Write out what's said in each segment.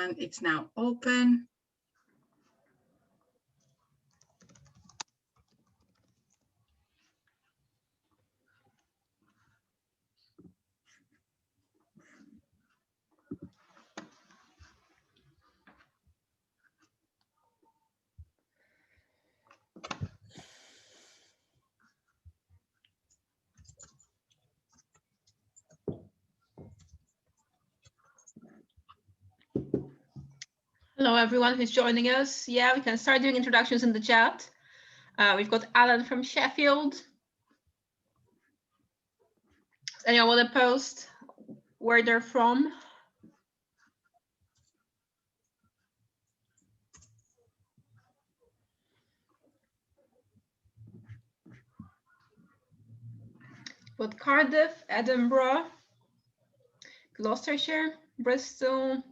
and it's now open. Hello, everyone who's joining us. Yeah, we can start doing introductions in the chat. We've got Alan from Sheffield. Does anyone want to post where they're from? But Cardiff, Edinburgh, Gloucestershire, Bristol.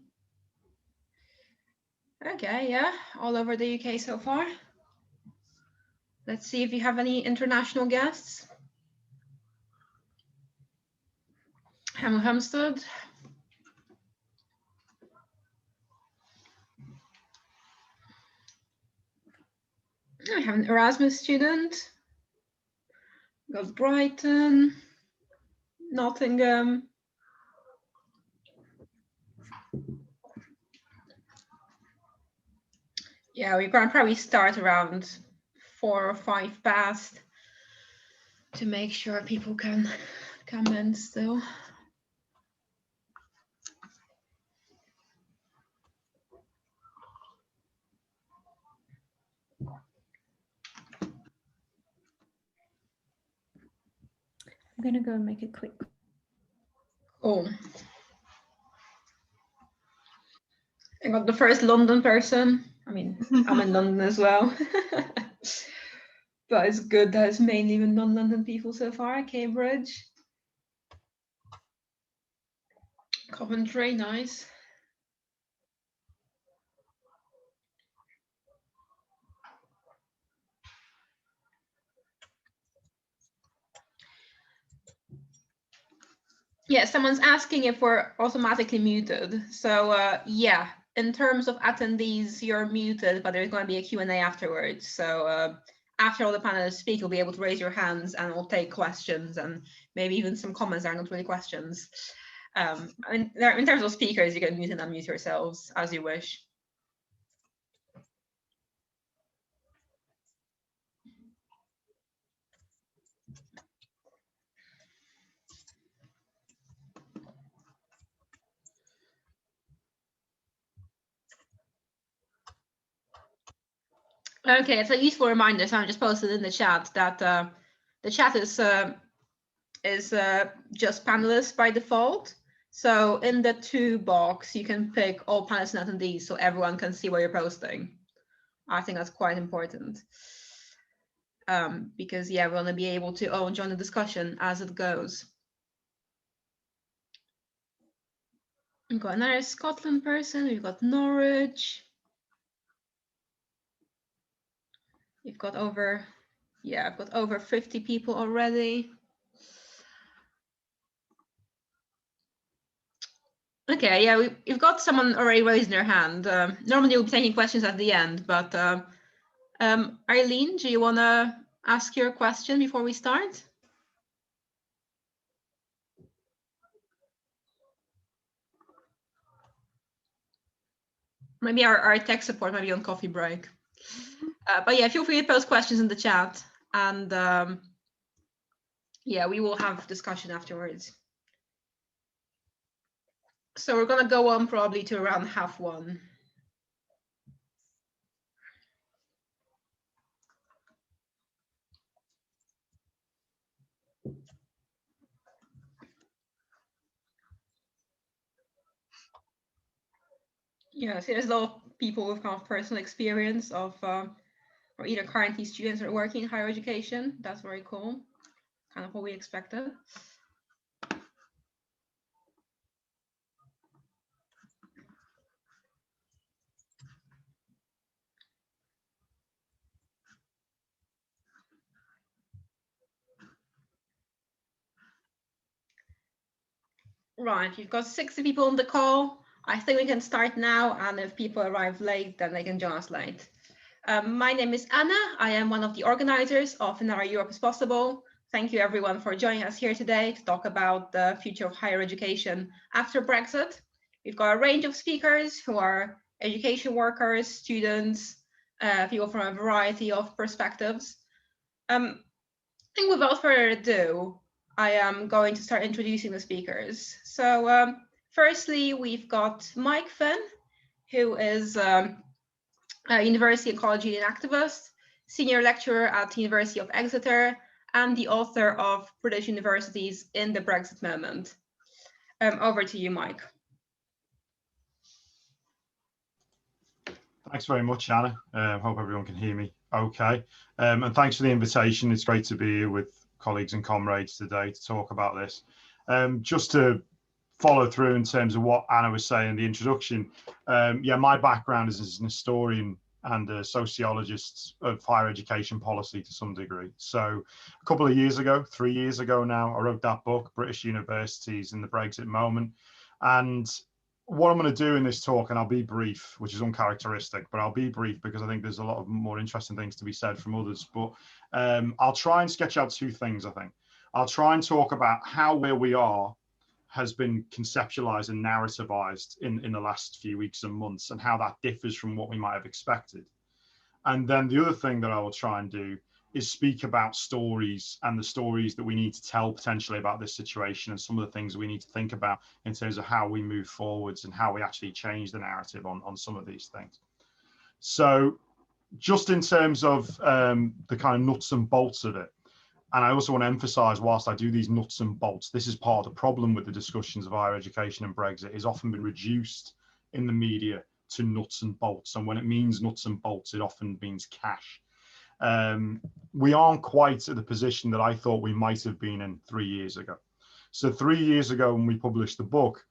Okay, yeah, all over the UK so far. Let's see if you have any international guests. Hemel Hempstead. I have an Erasmus student. Got Brighton, Nottingham. Yeah, we're going to probably start around 4 or 5 past to make sure people can come in still. I'm going to go and make it quick. Oh. I got the first London person. I mean, I'm in London as well. But it's good that it's mainly been non-London people so far. Cambridge. Coventry, nice. Yeah, someone's asking if we're automatically muted. So yeah, in terms of attendees, you're muted, but there's going to be a Q&A afterwards. So after all the panelists speak, you'll be able to raise your hands and we'll take questions and maybe even some comments that are not really questions. In terms of speakers, you can mute and unmute yourselves as you wish. Okay, it's a useful reminder. So I just posted in the chat that the chat is just panelists by default. So in the to box, you can pick all panelists and attendees so everyone can see what you're posting. I think that's quite important. Because yeah, we want to be able to all join the discussion as it goes. We've got another Scotland person, we've got Norwich. You've got over, yeah, I've got over 50 people already. Okay, yeah, we've got someone already raising their hand. Normally we'll be taking questions at the end, but Eileen, do you want to ask your question before we start? Maybe our tech support might be on coffee break. But yeah, feel free to post questions in the chat, and yeah, we will have discussion afterwards. So we're gonna go on probably to around 1:30. Yeah, so there's a lot of people with kind of personal experience of or either currently students or working in higher education. That's very cool. Kind of what we expected. Right, you've got 60 people on the call. I think we can start now, and if people arrive late, then they can join us late. My name is Anna. I am one of the organizers of Another Europe is Possible. Thank you everyone for joining us here today to talk about the future of higher education after Brexit. We've got a range of speakers who are education workers, students, people from a variety of perspectives. I think without further ado, I am going to start introducing the speakers. So firstly, we've got Mike Fenn, who is a university ecology and activist, senior lecturer at the University of Exeter, and the author of British Universities in the Brexit Moment. Over to you, Mike. Thanks very much, Anna. Hope everyone can hear me okay. And thanks for the invitation. It's great to be here with colleagues and comrades today to talk about this. Just to follow through in terms of what Anna was saying in the introduction, yeah, my background is as an historian and a sociologist of higher education policy to some degree. So a couple of years ago, 3 years ago now, I wrote that book, British Universities in the Brexit Moment. And what I'm going to do in this talk, and I'll be brief, which is uncharacteristic, but I'll be brief because I think there's a lot of more interesting things to be said from others. But I'll try and sketch out two things, I think. I'll try and talk about how where we are has been conceptualized and narrativized in the last few weeks and months, and how that differs from what we might have expected. And then the other thing that I will try and do is speak about stories and the stories that we need to tell potentially about this situation, and some of the things we need to think about in terms of how we move forwards and how we actually change the narrative on some of these things. So just in terms of the kind of nuts and bolts of it, and I also want to emphasize, whilst I do these nuts and bolts, this is part of the problem with the discussions of higher education and Brexit, is often been reduced in the media to nuts and bolts. And when it means nuts and bolts, it often means cash. We aren't quite at the position that I thought we might have been in 3 years ago. So 3 years ago, when we published the book,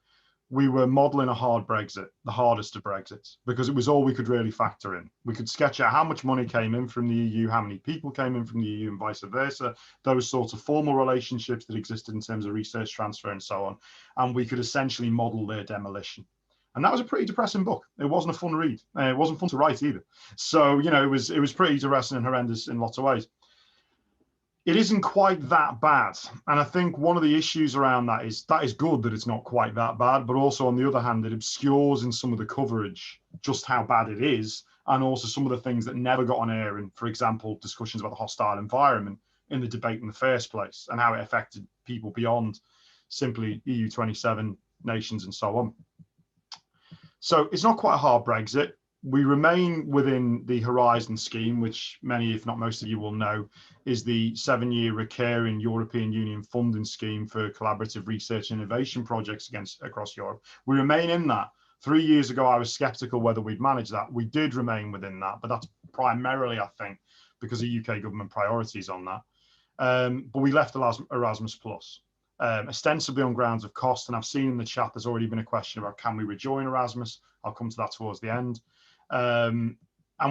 we were modeling a hard Brexit, the hardest of Brexits, because it was all we could really factor in. We could sketch out how much money came in from the EU, how many people came in from the EU, and vice versa, those sorts of formal relationships that existed in terms of research transfer and so on. And we could essentially model their demolition. And that was a pretty depressing book. It wasn't a fun read. It wasn't fun to write either. So, you know, it was pretty depressing and horrendous in lots of ways. It isn't quite that bad. And I think one of the issues around that is good that it's not quite that bad, but also on the other hand, it obscures in some of the coverage just how bad it is, and also some of the things that never got on air, and for example, discussions about the hostile environment in the debate in the first place, and how it affected people beyond simply EU 27 nations and so on. So it's not quite a hard Brexit. We remain within the Horizon scheme, which many, if not most of you will know, is the 7-year recurring European Union funding scheme for collaborative research and innovation projects across Europe. We remain in that. 3 years ago, I was skeptical whether we'd manage that. We did remain within that, but that's primarily, I think, because of UK government priorities on that. But we left Erasmus Plus. Ostensibly on grounds of cost, and I've seen in the chat there's already been a question about can we rejoin Erasmus. I'll come to that towards the end. And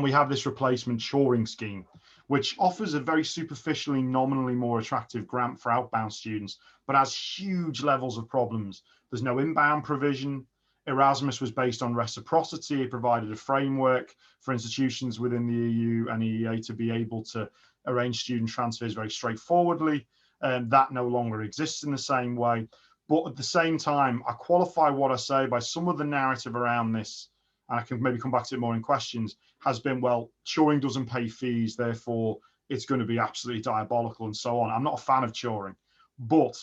we have this replacement shoring scheme, which offers a very superficially, nominally more attractive grant for outbound students, but has huge levels of problems. There's no inbound provision. Erasmus was based on reciprocity. It provided a framework for institutions within the EU and EEA to be able to arrange student transfers very straightforwardly. That no longer exists in the same way. But at the same time, I qualify what I say by some of the narrative around this, and I can maybe come back to it more in questions, has been, well, shoring doesn't pay fees, therefore it's going to be absolutely diabolical and so on. I'm not a fan of shoring, but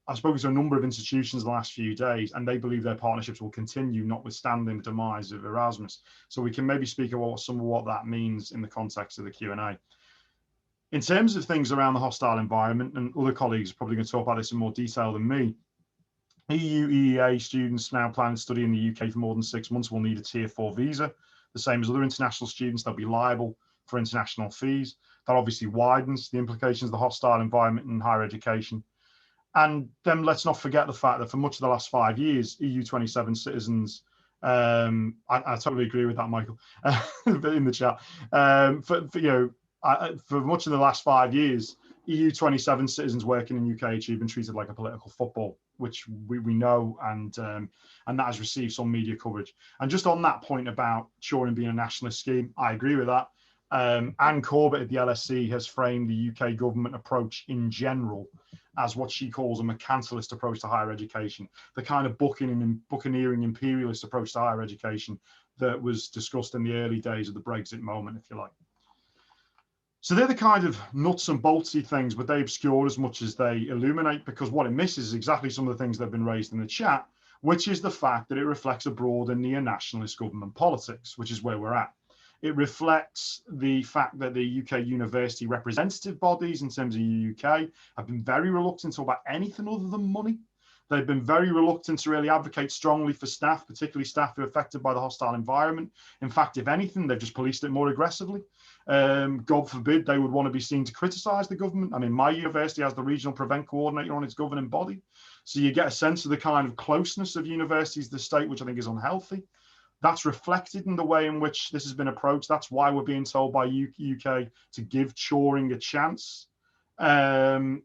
I've spoken to a number of institutions in the last few days, and they believe their partnerships will continue, notwithstanding the demise of Erasmus. So we can maybe speak about some of what that means in the context of the Q&A. In terms of things around the hostile environment, and other colleagues are probably going to talk about this in more detail than me, EU, EEA students now planning to study in the UK for more than 6 months will need a Tier 4 visa. The same as other international students, they'll be liable for international fees. That obviously widens the implications of the hostile environment in higher education. And then let's not forget the fact that for much of the last 5 years, EU 27 citizens, I totally agree with that, Michael, in the chat. For much of the last 5 years, EU27 citizens working in UK have been treated like a political football, which we know, and that has received some media coverage. And just on that point about Turing being a nationalist scheme, I agree with that. Anne Corbett at the LSE has framed the UK government approach in general as what she calls a mercantilist approach to higher education, the kind of buccaneering imperialist approach to higher education that was discussed in the early days of the Brexit moment, if you like. So they're the kind of nuts and boltsy things, but they obscure as much as they illuminate, because what it misses is exactly some of the things that have been raised in the chat, which is the fact that it reflects a broader neo-nationalist government politics, which is where we're at. It reflects the fact that the UK university representative bodies in terms of the UK have been very reluctant to talk about anything other than money. They've been very reluctant to really advocate strongly for staff, particularly staff who are affected by the hostile environment. In fact, if anything, they've just policed it more aggressively. God forbid they would want to be seen to criticise the government. I mean, my university has the regional prevent coordinator on its governing body. So you get a sense of the kind of closeness of universities to the state, which I think is unhealthy. That's reflected in the way in which this has been approached. That's why we're being told by UK to give Turing a chance. And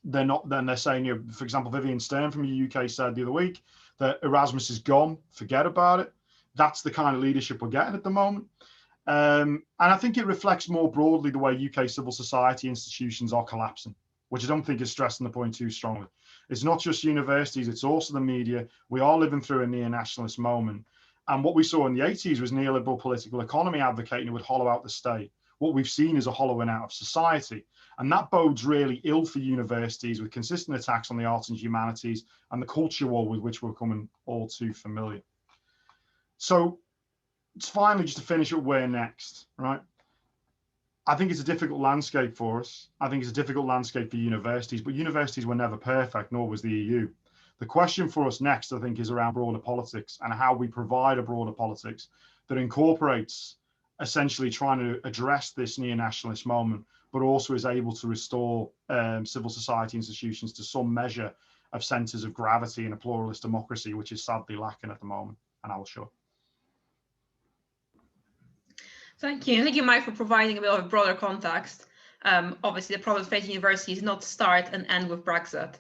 they're not, then they're saying, you know, for example, Vivian Stern from the UK said the other week that Erasmus is gone, forget about it. That's the kind of leadership we're getting at the moment. And I think it reflects more broadly the way UK civil society institutions are collapsing, which I don't think is stressing the point too strongly. It's not just universities, it's also the media. We are living through a neo-nationalist moment. And what we saw in the 80s was neoliberal political economy advocating it would hollow out the state. What we've seen is a hollowing out of society. And that bodes really ill for universities, with consistent attacks on the arts and humanities and the culture war with which we're becoming all too familiar. So it's finally, just to finish up, where next, right? I think it's a difficult landscape for us. I think it's a difficult landscape for universities, but universities were never perfect, nor was the EU. The question for us next, I think, is around broader politics and how we provide a broader politics that incorporates essentially trying to address this neo-nationalist moment, but also is able to restore civil society institutions to some measure of centres of gravity in a pluralist democracy, which is sadly lacking at the moment. And I will show. Thank you. Thank you, Mike, for providing a bit of a broader context. Obviously, the problems facing universities not start and end with Brexit,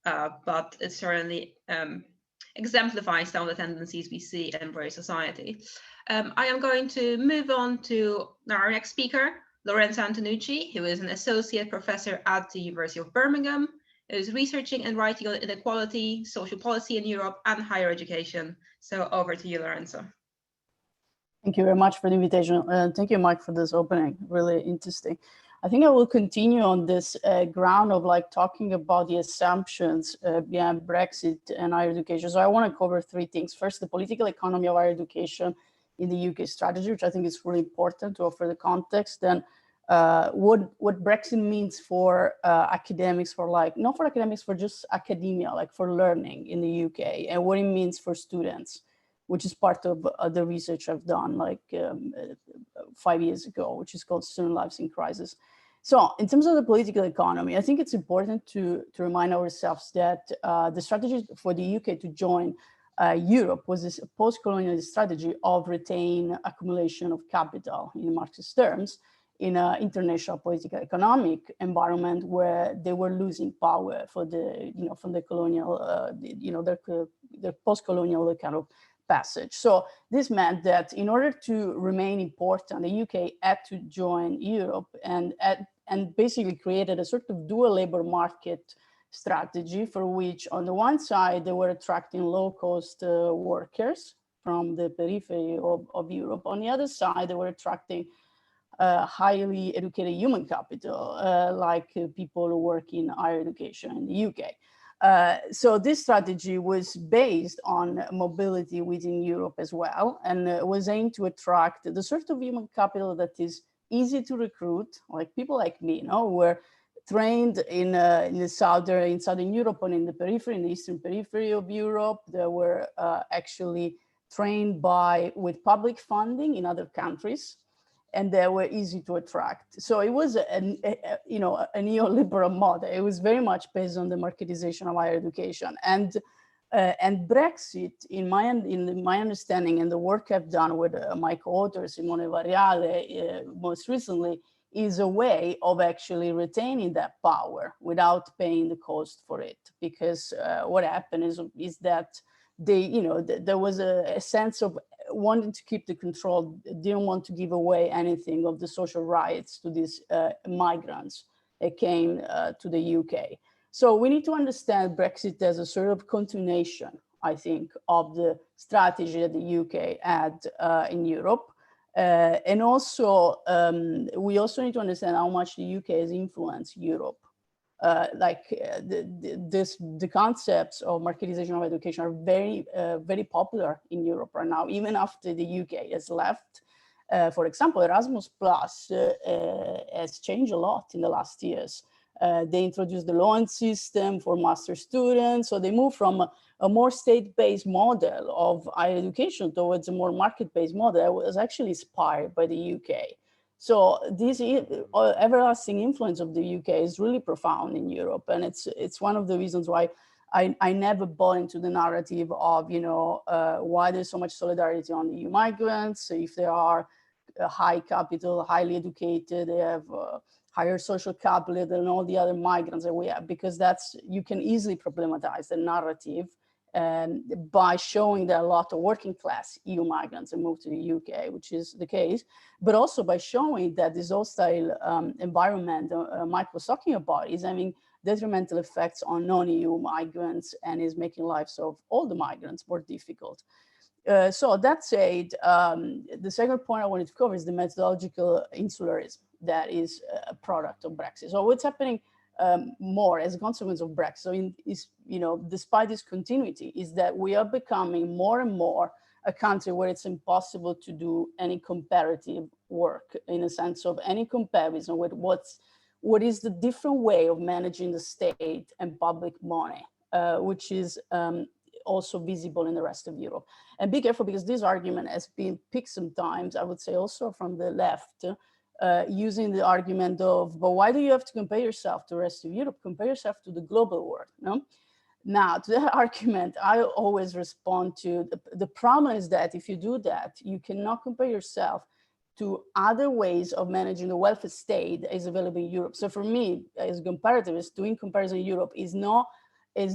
but it certainly exemplifies some of the tendencies we see in British society. I am going to move on to our next speaker, Lorenz Antonucci, who is an associate professor at the University of Birmingham, who is researching and writing on inequality, social policy in Europe, and higher education. So over to you, Lorenzo. Thank you very much for the invitation. Thank you, Mike, for this opening. Really interesting. I think I will continue on this ground of like talking about the assumptions behind Brexit and higher education. So I want to cover three things. First, the political economy of higher education in the UK strategy, which I think is really important to offer the context. Then what Brexit means for academics, for like, not for academics, for just academia, like for learning in the UK, and what it means for students, which is part of the research I've done like 5 years ago, which is called Student Lives in Crisis. So in terms of the political economy, I think it's important to remind ourselves that the strategy for the UK to join Europe was this post-colonial strategy of retain accumulation of capital in Marxist terms in an international political economic environment where they were losing power for the, from the colonial, their post-colonial kind of passage. So this meant that in order to remain important, the UK had to join Europe and basically created a sort of dual labor market strategy, for which on the one side, they were attracting low-cost workers from the periphery of Europe. On the other side, they were attracting highly educated human capital, like people who work in higher education in the UK. So this strategy was based on mobility within Europe as well, and was aimed to attract the sort of human capital that is easy to recruit, like people like me, who were trained in Southern Europe and in the periphery, in the eastern periphery of Europe. They were actually trained with public funding in other countries, and they were easy to attract. So it was a neoliberal model. It was very much based on the marketization of higher education. And Brexit, in my understanding and the work I've done with my co-author Simone Variale most recently, is a way of actually retaining that power without paying the cost for it. Because what happened is that they, there was a sense of wanting to keep the control, didn't want to give away anything of the social rights to these migrants that came to the UK. So we need to understand Brexit as a sort of continuation, I think, of the strategy that the UK had in Europe. And also, we also need to understand how much the UK has influenced Europe. The concepts of marketization of education are very popular in Europe right now, even after the UK has left. For example, Erasmus Plus has changed a lot in the last years. They introduced the loan system for master students. So they moved from a more state-based model of higher education towards a more market-based model that was actually inspired by the UK. So this everlasting influence of the UK is really profound in Europe. And it's one of the reasons why I never bought into the narrative of, why there's so much solidarity on EU migrants. If they are high capital, highly educated, they have higher social capital than all the other migrants that we have, because you can easily problematize the narrative by showing that a lot of working class EU migrants have moved to the UK, which is the case, but also by showing that this hostile environment Mike was talking about is having detrimental effects on non-EU migrants and is making lives of all the migrants more difficult. So that said, the second point I wanted to cover is the methodological insularism that is a product of Brexit. So what's happening more as a consequence of Brexit, despite this continuity, is that we are becoming more and more a country where it's impossible to do any comparative work, in a sense of any comparison with what is the different way of managing the state and public money, which is also visible in the rest of Europe. And be careful, because this argument has been picked sometimes, I would say also from the left, using the argument of, but why do you have to compare yourself to the rest of Europe? Compare yourself to the global world, no? Now, to that argument, I always respond to, the problem is that if you do that, you cannot compare yourself to other ways of managing the welfare state that is available in Europe. So for me, as a comparativist, doing comparison in Europe is not a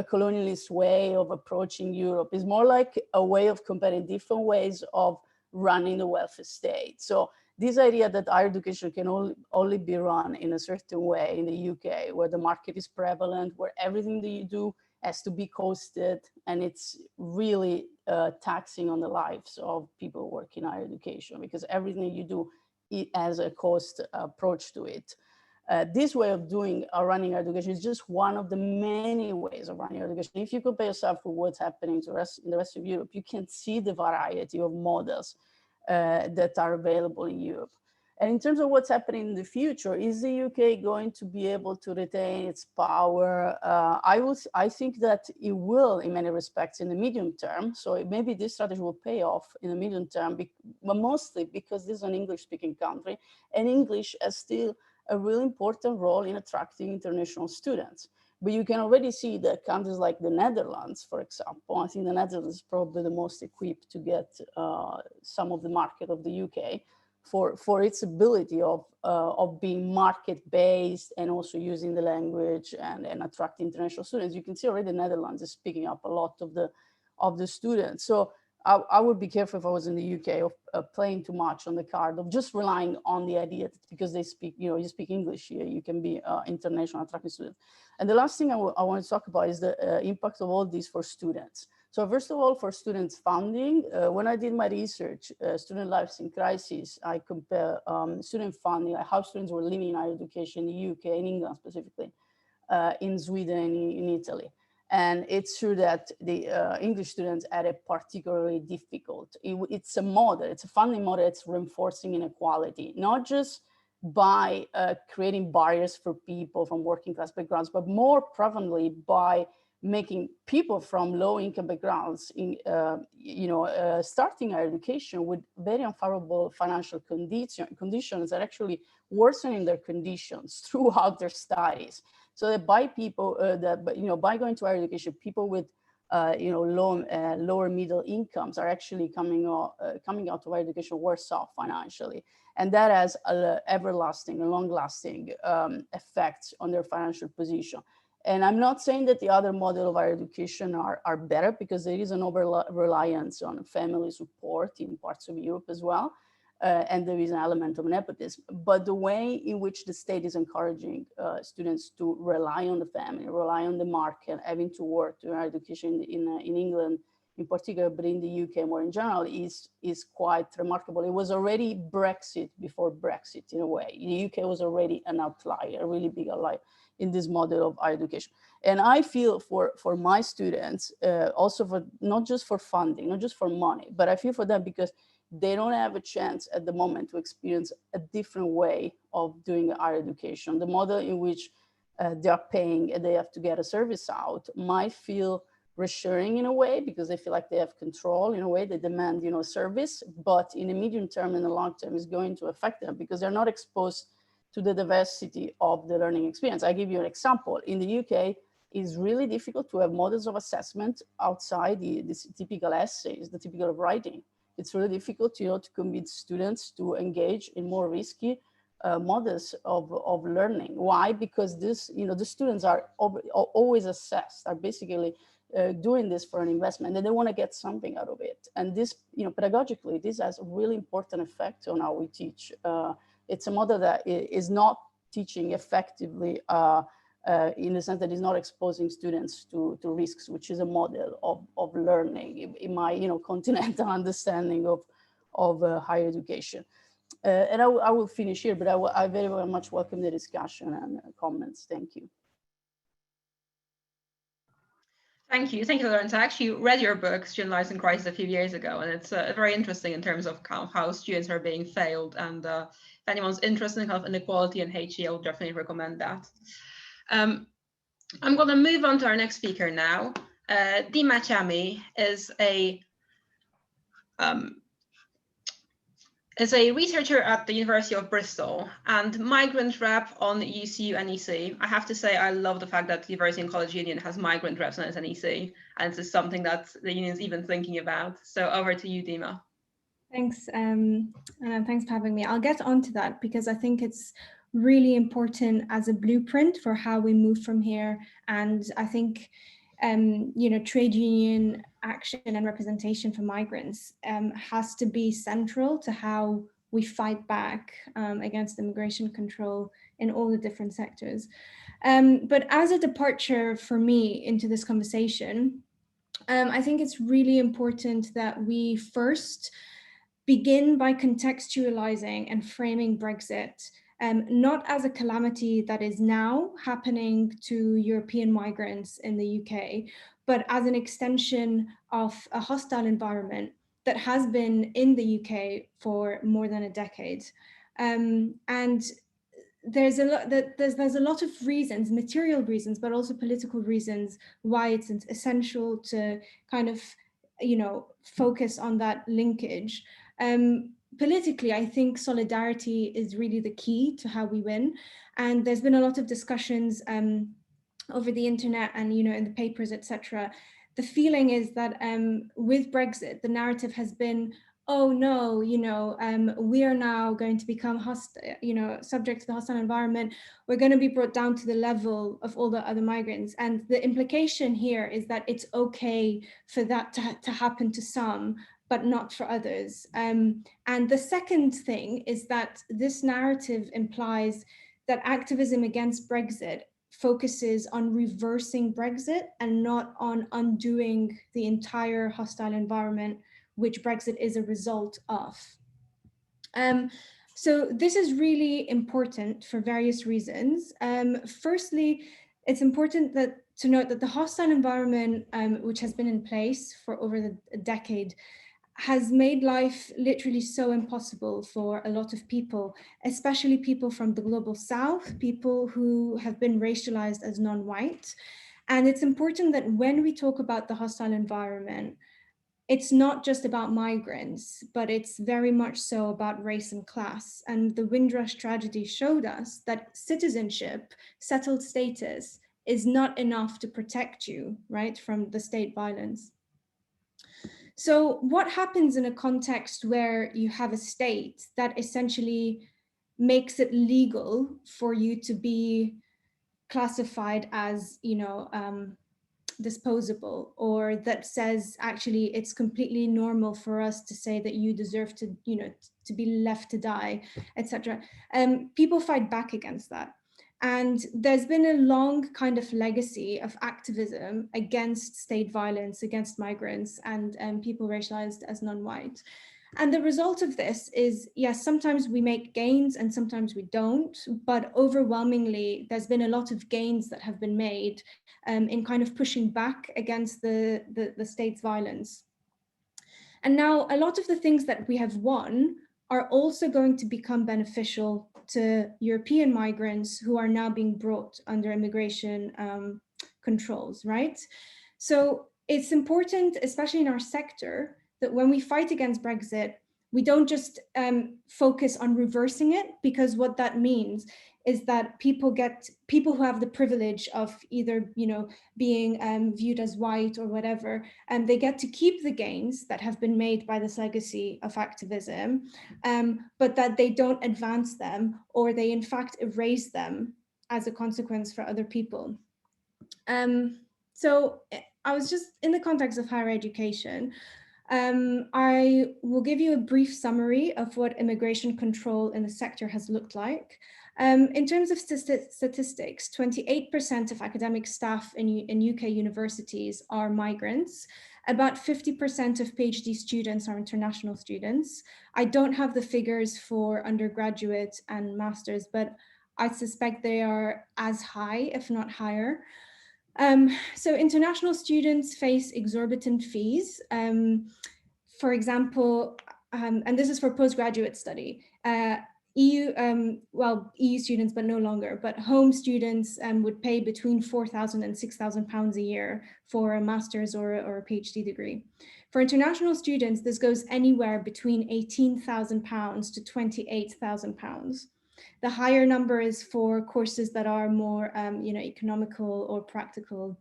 colonialist way of approaching Europe. It's more like a way of comparing different ways of running the welfare state. So this idea that higher education can only be run in a certain way in the UK, where the market is prevalent, where everything that you do has to be costed, and it's really taxing on the lives of people working in higher education, because everything you do, it has a cost approach to it. This way of running education is just one of the many ways of running education. If you compare yourself with what's happening in the rest of Europe, you can see the variety of models that are available in Europe. And in terms of what's happening in the future, is the UK going to be able to retain its power? I think that it will in many respects in the medium term. So maybe this strategy will pay off in the medium term, but mostly because this is an English-speaking country, and English has still a really important role in attracting international students. But you can already see that countries like the Netherlands, for example, I think the Netherlands is probably the most equipped to get some of the market of the UK for its ability of being market-based and also using the language and attracting international students. You can see already the Netherlands is picking up a lot of the students. So I would be careful if I was in the UK of playing too much on the card of just relying on the idea that because they speak, you speak English here, you can be international attracting students. And the last thing I want to talk about is the impact of all this for students. So first of all, for students funding, when I did my research, Student Lives in Crisis, I compare student funding, like how students were living in higher education in the UK, in England specifically, in Sweden and in Italy. And it's true that the English students had it particularly difficult. It's a model, it's a funding model that's reinforcing inequality, not just by creating barriers for people from working class backgrounds, but more prevalently by making people from low income backgrounds starting higher education with very unfavorable financial conditions that actually worsening their conditions throughout their studies. So that by people by going to higher education, people with lower middle incomes are actually coming out of higher education worse off financially. And that has everlasting and long-lasting effects on their financial position. And I'm not saying that the other model of higher education are better, because there is an over-reliance on family support in parts of Europe as well. And there is an element of nepotism. But the way in which the state is encouraging students to rely on the family, rely on the market, having to work to higher education in England in particular, but in the UK more in general, is quite remarkable. It was already Brexit before Brexit in a way. The UK was already an outlier, a really big outlier in this model of higher education. And I feel for my students, also for not just for funding, not just for money, but I feel for them because they don't have a chance at the moment to experience a different way of doing higher education. The model in which they are paying and they have to get a service out might feel reassuring in a way, because they feel like they have control in a way. They demand, service, but in the medium term and the long term is going to affect them because they're not exposed to the diversity of the learning experience. I give you an example. In the UK, it's really difficult to have models of assessment outside this typical essays, the typical writing. It's really difficult, to convince students to engage in more risky models of learning. Why? Because the students are always assessed, are basically doing this for an investment, and they want to get something out of it. And this, pedagogically, this has a really important effect on how we teach. It's a model that is not teaching effectively in the sense that it's not exposing students to risks, which is a model of learning in my continental understanding of higher education. And I will finish here, but I very, very much welcome the discussion and comments. Thank you. Thank you, Lorenz. I actually read your book, Student Lives in Crisis, a few years ago, and it's very interesting in terms of how students are being failed. And if anyone's interested in kind of inequality and HE, I would definitely recommend that. I'm going to move on to our next speaker now. Machami is a researcher at the University of Bristol and migrant rep on UCU NEC. I have to say, I love the fact that the University and College Union has migrant reps on its NEC, and this is something that the union is even thinking about. So over to you, Dima. Thanks, and thanks for having me. I'll get onto that because I think it's really important as a blueprint for how we move from here. And I think, trade union action and representation for migrants has to be central to how we fight back against immigration control in all the different sectors. But as a departure for me into this conversation, I think it's really important that we first begin by contextualizing and framing Brexit not as a calamity that is now happening to European migrants in the UK, but as an extension of a hostile environment that has been in the UK for more than a decade. And there's a lot of reasons, material reasons, but also political reasons why it's essential to kind of, focus on that linkage. Politically, I think solidarity is really the key to how we win. And there's been a lot of discussions over the internet and, in the papers, etc. The feeling is that with Brexit, the narrative has been, oh no, we are now going to become subject to the hostile environment. We're going to be brought down to the level of all the other migrants. And the implication here is that it's okay for that to happen to some, but not for others. And the second thing is that this narrative implies that activism against Brexit focuses on reversing Brexit and not on undoing the entire hostile environment which Brexit is a result of. So this is really important for various reasons. Firstly, it's important to note that the hostile environment, which has been in place for over a decade, has made life literally so impossible for a lot of people, especially people from the global south, people who have been racialized as non-white. And it's important that when we talk about the hostile environment, it's not just about migrants, but it's very much so about race and class. And the Windrush tragedy showed us that citizenship, settled status, is not enough to protect you, right, from the state violence. So what happens in a context where you have a state that essentially makes it legal for you to be classified as, disposable, or that says actually it's completely normal for us to say that you deserve to, to be left to die, etc. People fight back against that. And there's been a long kind of legacy of activism against state violence, against migrants and people racialized as non-white. And the result of this is, yes, sometimes we make gains and sometimes we don't, but overwhelmingly, there's been a lot of gains that have been made in kind of pushing back against the state's violence. And now a lot of the things that we have won are also going to become beneficial to European migrants who are now being brought under immigration controls, right? So it's important, especially in our sector, that when we fight against Brexit, we don't just focus on reversing it, because what that means is that people who have the privilege of either being viewed as white or whatever, and they get to keep the gains that have been made by this legacy of activism, but that they don't advance them, or they in fact erase them as a consequence for other people. So I was just in the context of higher education. I will give you a brief summary of what immigration control in the sector has looked like. In terms of statistics, 28% of academic staff in UK universities are migrants. About 50% of PhD students are international students. I don't have the figures for undergraduate and masters, but I suspect they are as high, if not higher. So international students face exorbitant fees. For example, and this is for postgraduate study, EU students, but no longer, but home students would pay between £4,000 and £6,000 a year for a master's or a PhD degree. For international students, this goes anywhere between £18,000 to £28,000. The higher number is for courses that are more, economical or practical,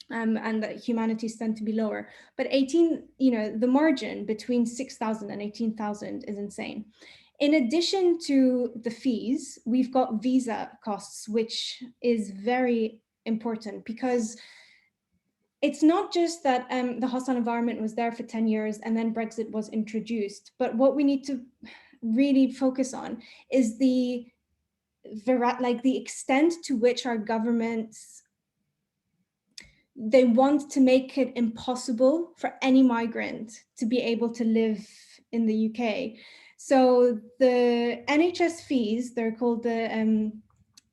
and the humanities tend to be lower. But the margin between 6,000 and 18,000 is insane. In addition to the fees, we've got visa costs, which is very important, because it's not just that the hostile environment was there for 10 years and then Brexit was introduced, but what we need to really focus on is the extent to which our governments, they want to make it impossible for any migrant to be able to live in the UK. So the NHS fees, they're called the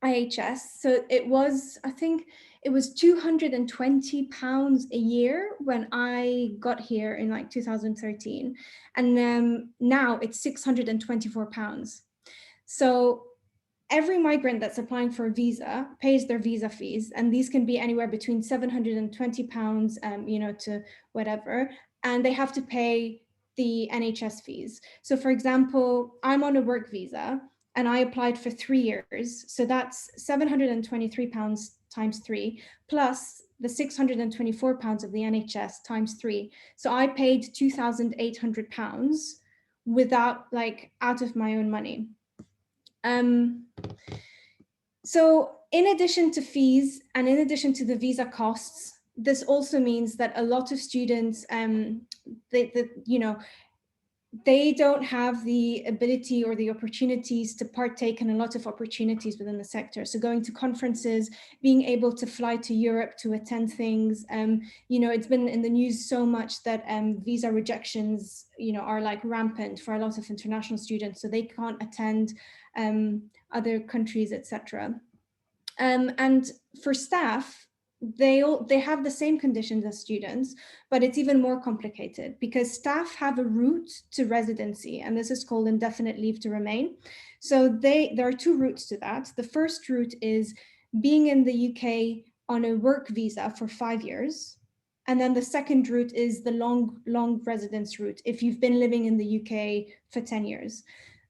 IHS. So it was, I think it was £220 a year when I got here in like 2013. And now it's £624. So every migrant that's applying for a visa pays their visa fees, and these can be anywhere between £720, to whatever, and they have to pay the NHS fees. So for example, I'm on a work visa and I applied for 3 years. So that's £723 times 3, plus the £624 of the NHS times 3. So I paid £2,800 without, out of my own money. So in addition to fees and in addition to the visa costs, this also means that a lot of students, they don't have the ability or the opportunities to partake in a lot of opportunities within the sector. So going to conferences, being able to fly to Europe to attend things, it's been in the news so much that visa rejections, are like rampant for a lot of international students, so they can't attend other countries, etc. And for staff, they have the same conditions as students, but it's even more complicated because staff have a route to residency, and this is called indefinite leave to remain. So there are two routes to that. The first route is being in the UK on a work visa for 5 years. And then the second route is the long residence route, if you've been living in the UK for 10 years.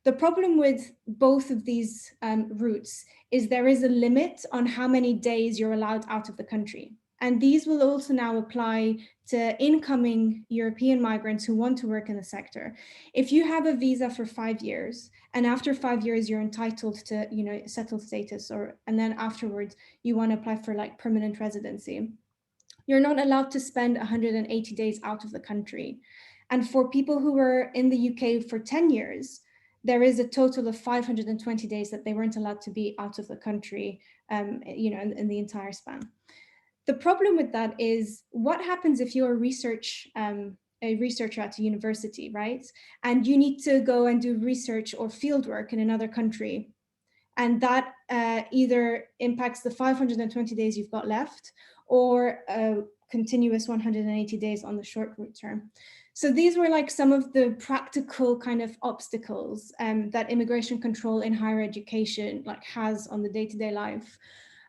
The problem with both of these routes is there is a limit on how many days you're allowed out of the country. And these will also now apply to incoming European migrants who want to work in the sector. If you have a visa for 5 years, and after 5 years you're entitled to, you know, settled status, and then afterwards you want to apply for like permanent residency, you're not allowed to spend 180 days out of the country. And for people who were in the UK for 10 years, there is a total of 520 days that they weren't allowed to be out of the country, you know, in the entire span. The problem with that is, what happens if you're a researcher at a university, right? And you need to go and do research or fieldwork in another country. And that either impacts the 520 days you've got left, or a continuous 180 days on the short route term. So these were like some of the practical kind of obstacles that immigration control in higher education like has on the day-to-day life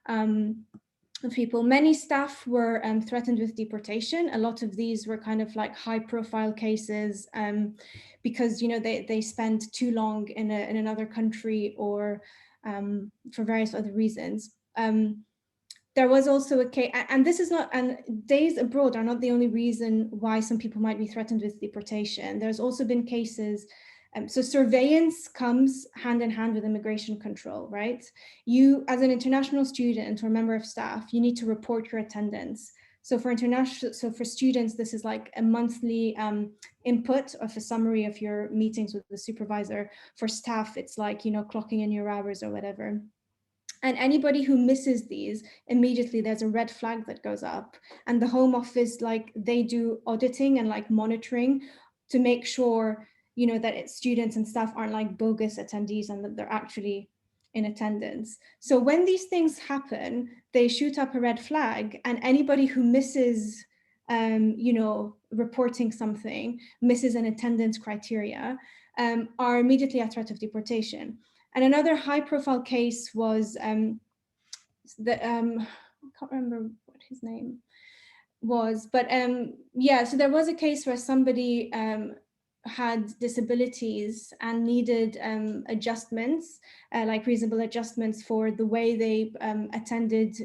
of people. Many staff were threatened with deportation. A lot of these were kind of like high-profile cases because, you know, they spend too long in another country, or for various other reasons. There was also a case, and this is not, and days abroad are not the only reason why some people might be threatened with deportation. There's also been cases, so surveillance comes hand in hand with immigration control, right? You, as an international student or member of staff, you need to report your attendance. So for students, this is like a monthly input of a summary of your meetings with the supervisor. For staff, it's like, you know, clocking in your hours or whatever. And anybody who misses these, immediately there's a red flag that goes up. And the Home Office, like, they do auditing and like monitoring to make sure, you know, that students and staff aren't like bogus attendees and that they're actually in attendance. So when these things happen, they shoot up a red flag, and anybody who misses, you know, reporting something, misses an attendance criteria, are immediately at threat of deportation. And another high-profile case was I can't remember what his name was, but yeah, so there was a case where somebody had disabilities and needed adjustments, like reasonable adjustments for the way they attended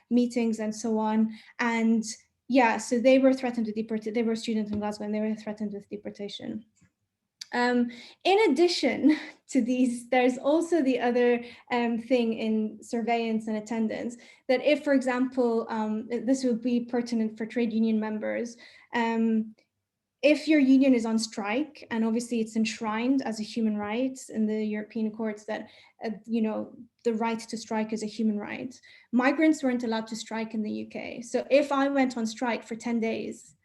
meetings and so on. And yeah, so they were threatened with deportation. They were students in Glasgow and they were threatened with deportation. In addition to these, there's also the other thing in surveillance and attendance, that if, for example, this would be pertinent for trade union members, if your union is on strike, and obviously it's enshrined as a human right in the European courts that, you know, the right to strike is a human right. Migrants weren't allowed to strike in the UK. So if I went on strike for 10 days,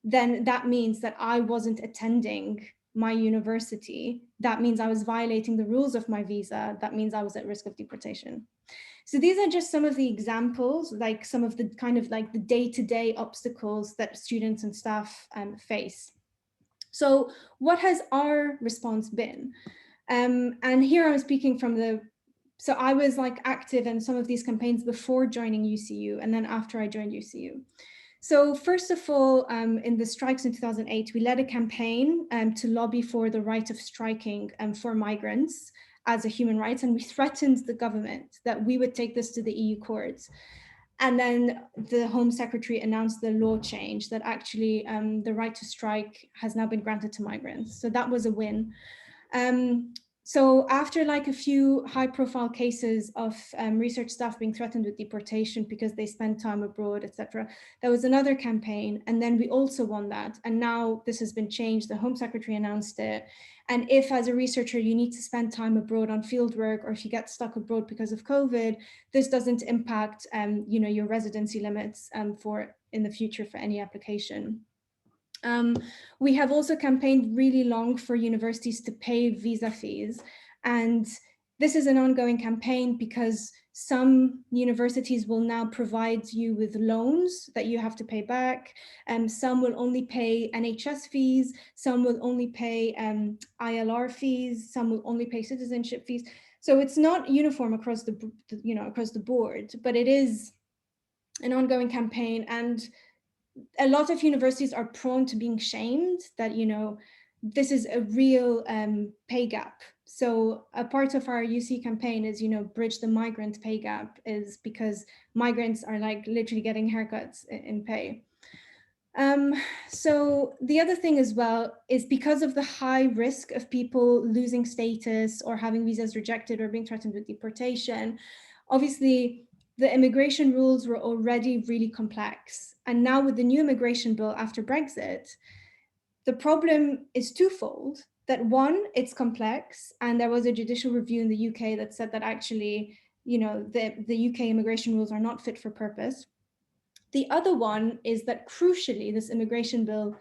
then that means that I wasn't attending my university. That means I was violating the rules of my visa. That means I was at risk of deportation. So these are just some of the examples, like some of the kind of like the day-to-day obstacles that students and staff face. So what has our response been? And here I'm speaking from so I was like active in some of these campaigns before joining UCU and then after I joined UCU. So first of all, in the strikes in 2008, we led a campaign to lobby for the right of striking for migrants as a human right, and we threatened the government that we would take this to the EU courts. And then the Home Secretary announced the law change that actually the right to strike has now been granted to migrants. So that was a win. So after like a few high-profile cases of research staff being threatened with deportation because they spend time abroad, etc., there was another campaign, and then we also won that. And now this has been changed. The Home Secretary announced it. And if, as a researcher, you need to spend time abroad on fieldwork, or if you get stuck abroad because of COVID, this doesn't impact, you know, your residency limits for in the future for any application. We have also campaigned really long for universities to pay visa fees. And this is an ongoing campaign because some universities will now provide you with loans that you have to pay back. Some will only pay NHS fees. Some will only pay ILR fees. Some will only pay citizenship fees. So it's not uniform across across the board, but it is an ongoing campaign. And a lot of universities are prone to being shamed that, you know, this is a real pay gap So a part of our UC campaign is, bridge the migrant pay gap, is because migrants are like literally getting haircuts in pay. So the other thing as well is because of the high risk of people losing status or having visas rejected or being threatened with deportation, obviously the immigration rules were already really complex. And now with the new immigration bill after Brexit, the problem is twofold. That one, it's complex, and there was a judicial review in the UK that said that actually, the UK immigration rules are not fit for purpose. The other one is that crucially, this immigration bill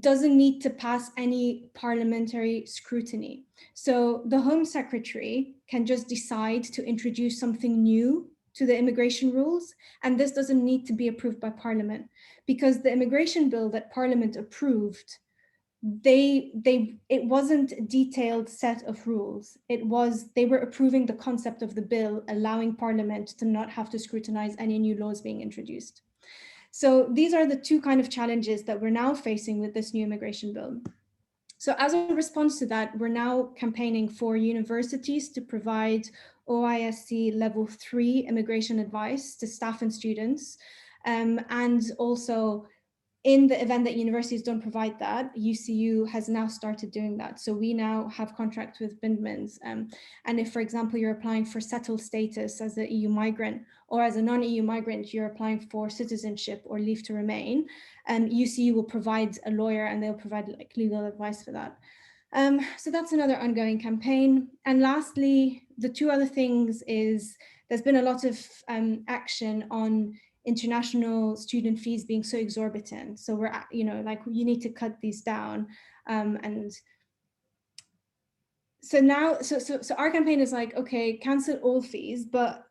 doesn't need to pass any parliamentary scrutiny. So the Home Secretary can just decide to introduce something new to the immigration rules, and this doesn't need to be approved by Parliament, because the immigration bill that Parliament approved, it wasn't a detailed set of rules. They were approving the concept of the bill, allowing Parliament to not have to scrutinize any new laws being introduced. So these are the two kind of challenges that we're now facing with this new immigration bill. So as a response to that, we're now campaigning for universities to provide OISC level 3 immigration advice to staff and students. And also, in the event that universities don't provide that, UCU has now started doing that. So we now have contracts with Bindmans. And if, for example, you're applying for settled status as an EU migrant, or as a non-EU migrant, you're applying for citizenship or leave to remain, UCU will provide a lawyer and they'll provide like legal advice for that. So that's another ongoing campaign. And lastly, the two other things is there's been a lot of action on international student fees being so exorbitant. So we're, like, you need to cut these down. And so now, so our campaign is like, okay, cancel all fees, but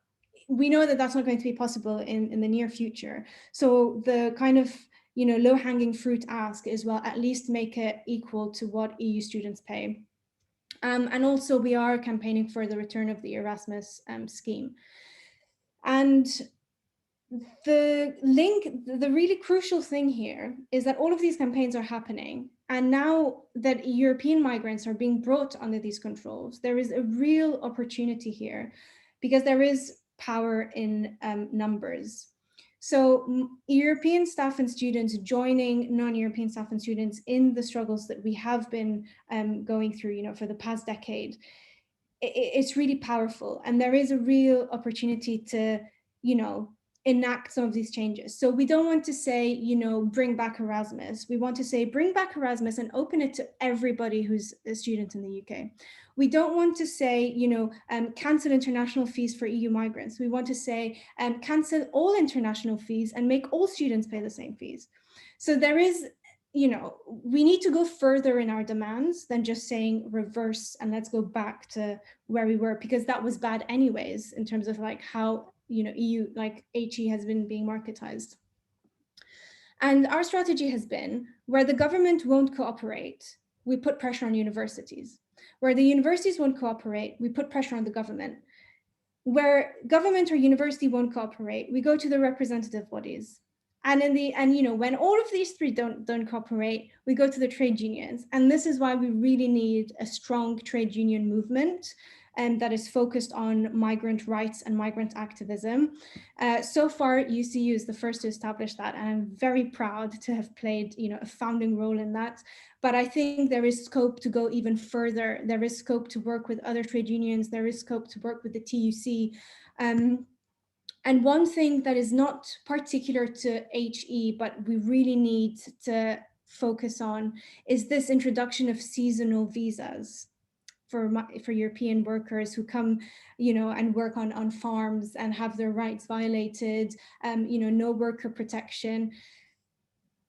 we know that that's not going to be possible in the near future. So the kind of, low-hanging fruit ask is, well, at least make it equal to what EU students pay. And also we are campaigning for the return of the Erasmus scheme. And the really crucial thing here is that all of these campaigns are happening. And now that European migrants are being brought under these controls, there is a real opportunity here because there is power in numbers. So European staff and students joining non-European staff and students in the struggles that we have been going through, for the past decade, it's really powerful. And there is a real opportunity to, enact some of these changes. So we don't want to say, bring back Erasmus. We want to say, bring back Erasmus and open it to everybody who's a student in the UK. We don't want to say, cancel international fees for EU migrants. We want to say, cancel all international fees and make all students pay the same fees. So there is, we need to go further in our demands than just saying reverse and let's go back to where we were, because that was bad anyways, in terms of like how, EU, like HE has been being marketized. And our strategy has been, where the government won't cooperate, we put pressure on universities. Where the universities won't cooperate, we put pressure on the government. Where government or university won't cooperate, we go to the representative bodies. And when all of these three don't cooperate, we go to the trade unions. And this is why we really need a strong trade union movement that is focused on migrant rights and migrant activism. So far, UCU is the first to establish that, and I'm very proud to have played, a founding role in that. But I think there is scope to go even further. There is scope to work with other trade unions. There is scope to work with the TUC. And one thing that is not particular to HE, but we really need to focus on, is this introduction of seasonal visas for European workers who come, and work on farms and have their rights violated, no worker protection.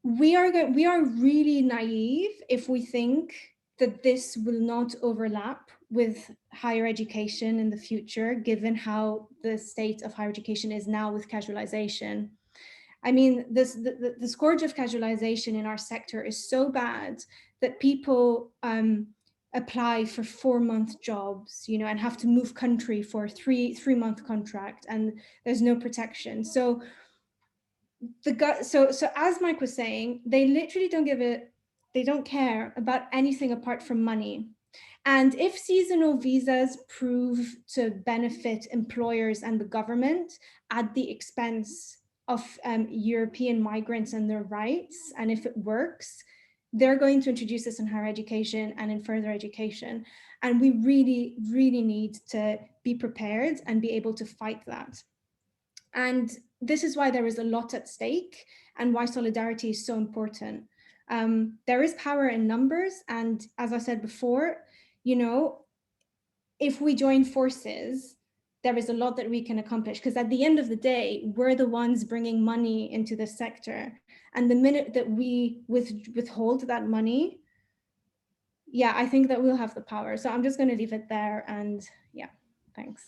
We are really naive if we think that this will not overlap with higher education in the future, given how the state of higher education is now with casualization. I mean, the scourge of casualization in our sector is so bad that people apply for 4-month jobs, and have to move country for a three-month contract, and there's no protection. So as Mike was saying, they literally they don't care about anything apart from money. And if seasonal visas prove to benefit employers and the government at the expense of European migrants and their rights, and if it works, they're going to introduce this in higher education and in further education. And we really, really need to be prepared and be able to fight that. And this is why there is a lot at stake and why solidarity is so important. There is power in numbers. And as I said before, you know, if we join forces, there is a lot that we can accomplish, because at the end of the day, we're the ones bringing money into the sector. And the minute that we withhold that money, yeah, I think that we'll have the power. So I'm just going to leave it there. And yeah, thanks.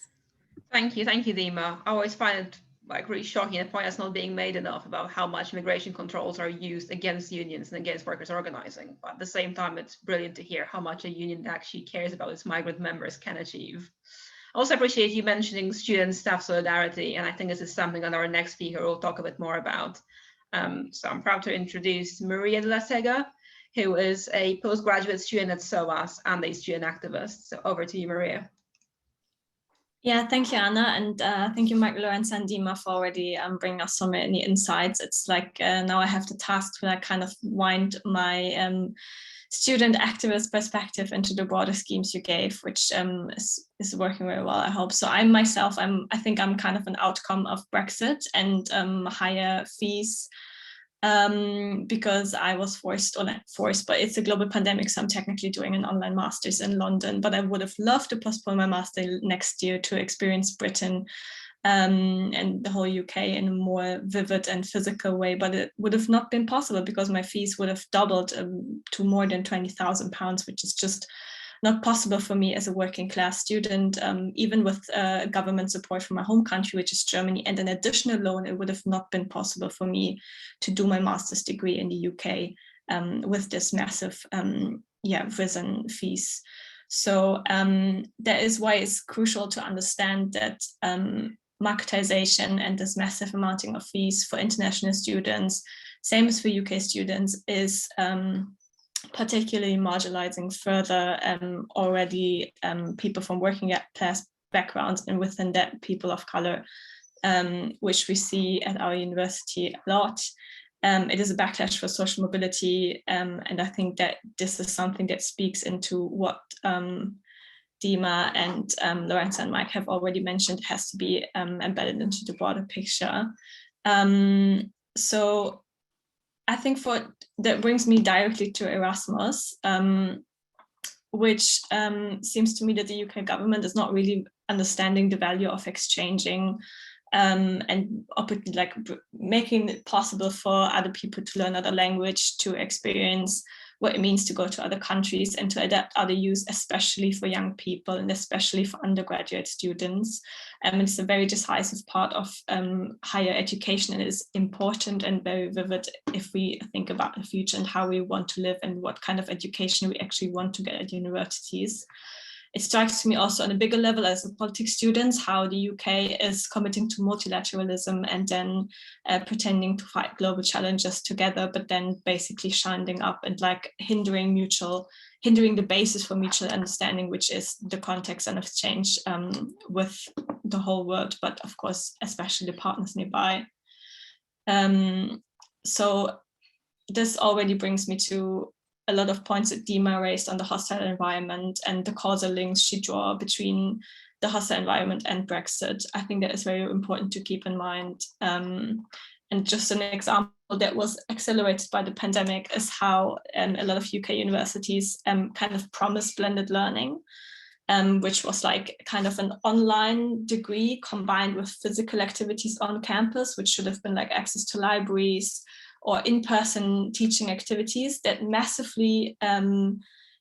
Thank you, Dima. I always find it like really shocking, a point that's not being made enough about how much immigration controls are used against unions and against workers organizing. But at the same time, it's brilliant to hear how much a union that actually cares about its migrant members can achieve. I also appreciate you mentioning student staff solidarity, and I think this is something that our next speaker will talk a bit more about. So I'm proud to introduce Maria de la Sega, who is a postgraduate student at SOAS and a student activist. So over to you, Maria. Yeah, thank you, Anna, and thank you, Mike, Lorenz, and Dima for already bringing us so many insights. It's like now I have the task to like kind of wind my student activist perspective into the broader schemes you gave, which is working very well, I hope. So I think I'm kind of an outcome of Brexit and higher fees, because I was forced, or not forced, but it's a global pandemic, so I'm technically doing an online master's in London, but I would have loved to postpone my master next year to experience Britain and the whole UK in a more vivid and physical way, but it would have not been possible because my fees would have doubled to more than £20,000, which is just not possible for me as a working class student, even with government support from my home country, which is Germany, and an additional loan, it would have not been possible for me to do my master's degree in the UK with this massive risen fees. So that is why it's crucial to understand that marketisation and this massive amounting of fees for international students, same as for UK students, is particularly marginalizing further already people from working class backgrounds, and within that people of color, which we see at our university a lot. It is a backlash for social mobility, and I think that this is something that speaks into what Dima and Lorenz and Mike have already mentioned, has to be embedded into the broader picture. So I think that brings me directly to Erasmus, which seems to me that the UK government is not really understanding the value of exchanging and like making it possible for other people to learn other language, to experience what it means to go to other countries and to adapt other use, especially for young people and especially for undergraduate students. It's a very decisive part of higher education, and is important and very vivid if we think about the future and how we want to live and what kind of education we actually want to get at universities. It strikes me also on a bigger level as a politics student, how the UK is committing to multilateralism and then pretending to fight global challenges together, but then basically shinding up and like hindering the basis for mutual understanding, which is the context and exchange with the whole world, but of course, especially the partners nearby. So this already brings me to a lot of points that Dima raised on the hostile environment and the causal links she draw between the hostile environment and Brexit. I think that is very important to keep in mind. And just an example that was accelerated by the pandemic is how a lot of UK universities kind of promised blended learning, which was like kind of an online degree combined with physical activities on campus, which should have been like access to libraries or in-person teaching activities that massively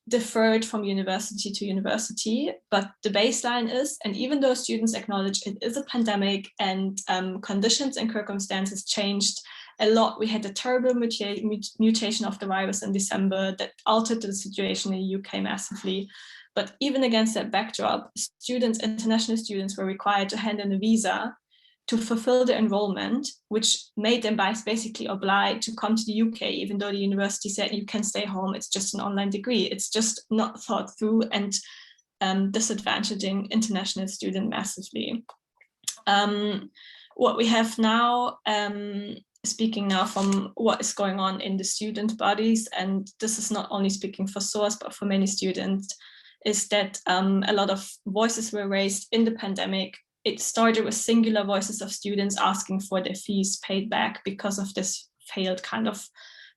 differed from university to university. But the baseline is, and even though students acknowledge it is a pandemic and conditions and circumstances changed a lot, we had a terrible mutation of the virus in December that altered the situation in the UK massively. But even against that backdrop, international students were required to hand in a visa to fulfill the enrollment, which made them basically obliged to come to the UK, even though the university said you can stay home, it's just an online degree. It's just not thought through and disadvantaging international students massively. What we have now, speaking now from what is going on in the student bodies, and this is not only speaking for SOAS, but for many students, is that a lot of voices were raised in the pandemic. It started with singular voices of students asking for their fees paid back because of this failed kind of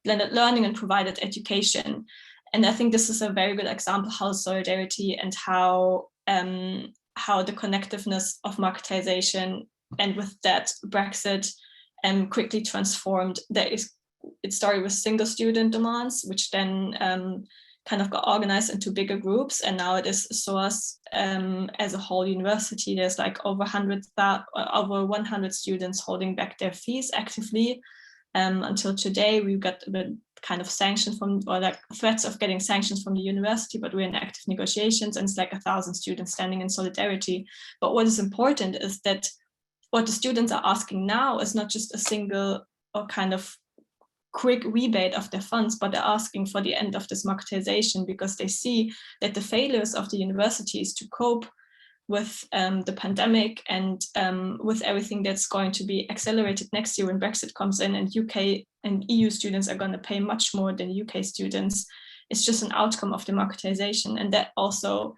blended learning and provided education. And I think this is a very good example how solidarity and how the connectiveness of marketisation, and with that Brexit quickly transformed. It started with single student demands, which then kind of got organized into bigger groups, and now it is SOAS as a whole university. There's like over 100 students holding back their fees actively. Until today, we got the kind of sanctions from, or like threats of getting sanctions from the university, but we're in active negotiations, and it's like 1,000 students standing in solidarity. But what is important is that what the students are asking now is not just a single or kind of quick rebate of their funds, but they're asking for the end of this marketisation, because they see that the failures of the universities to cope with the pandemic and with everything that's going to be accelerated next year when Brexit comes in, and UK and EU students are going to pay much more than UK students. It's just an outcome of the marketisation, and that also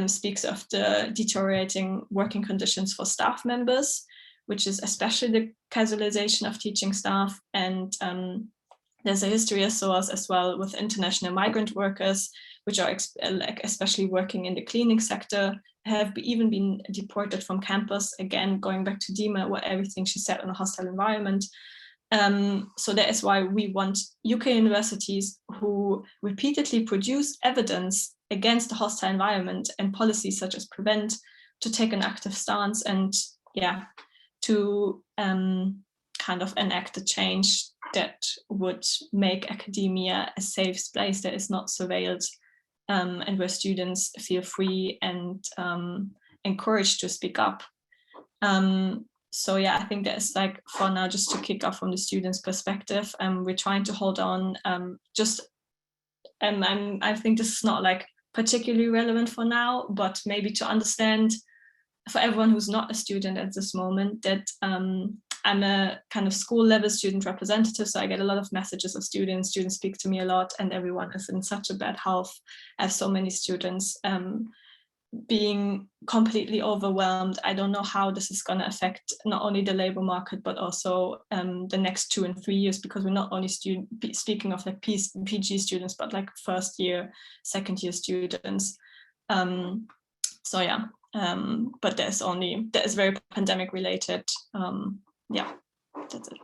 speaks of the deteriorating working conditions for staff members, which is especially the casualization of teaching staff. And there's a history of SOAS as well with international migrant workers, which are especially working in the cleaning sector, have even been deported from campus, again, going back to Dima, what everything she said on a hostile environment. So that is why we want UK universities who repeatedly produce evidence against the hostile environment and policies such as Prevent to take an active stance and to kind of enact a change that would make academia a safe place that is not surveilled, and where students feel free and encouraged to speak up. So yeah, I think that's like for now, just to kick off from the students' perspective, we're trying to hold on. I think this is not like particularly relevant for now, but maybe to understand for everyone who's not a student at this moment that I'm a kind of school level student representative, so I get a lot of messages of students. Students speak to me a lot, and everyone is in such a bad health. I have so many students being completely overwhelmed. I don't know how this is going to affect not only the labor market, but also the next 2 and 3 years, because we're not only speaking of like PG students, but like first year, second year students. So yeah, but that is very pandemic related. Yeah, that's it.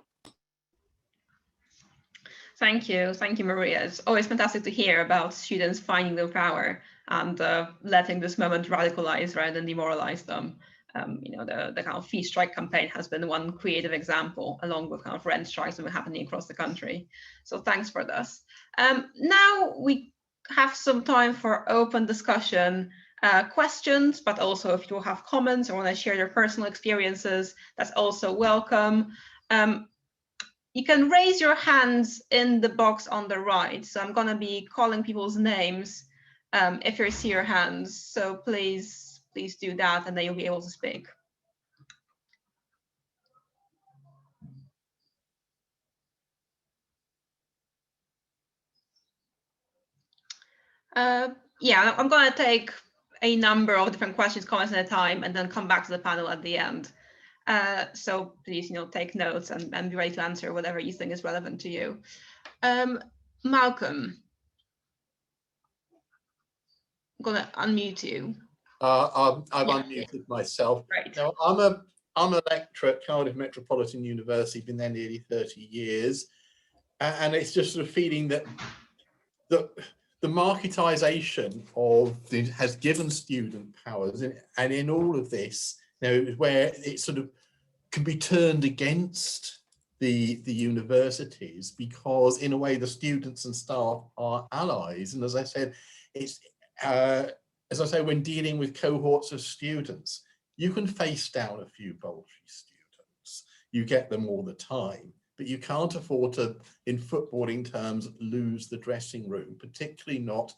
Thank you, Maria. It's always fantastic to hear about students finding their power and letting this moment radicalize rather than demoralize them. The kind of fee strike campaign has been one creative example, along with kind of rent strikes that were happening across the country. So thanks for this. Now we have some time for open discussion, questions, but also if you have comments or want to share your personal experiences, that's also welcome. You can raise your hands in the box on the right. So I'm going to be calling people's names if you see your hands. So please do that, and then you'll be able to speak. Yeah, I'm going to take a number of different questions, comments at a time, and then come back to the panel at the end. So please, take notes and be ready to answer whatever you think is relevant to you. Malcolm, I'm going to unmute you. I've unmuted myself. Right. Now, I'm a lecturer at Cardiff Metropolitan University, been there nearly 30 years, and it's just a feeling that the marketisation has given student powers, and in all of this, where it sort of can be turned against the universities, because in a way the students and staff are allies. And as I said, it's when dealing with cohorts of students, you can face down a few voluntary students, you get them all the time. But you can't afford to, in footballing terms, lose the dressing room, particularly not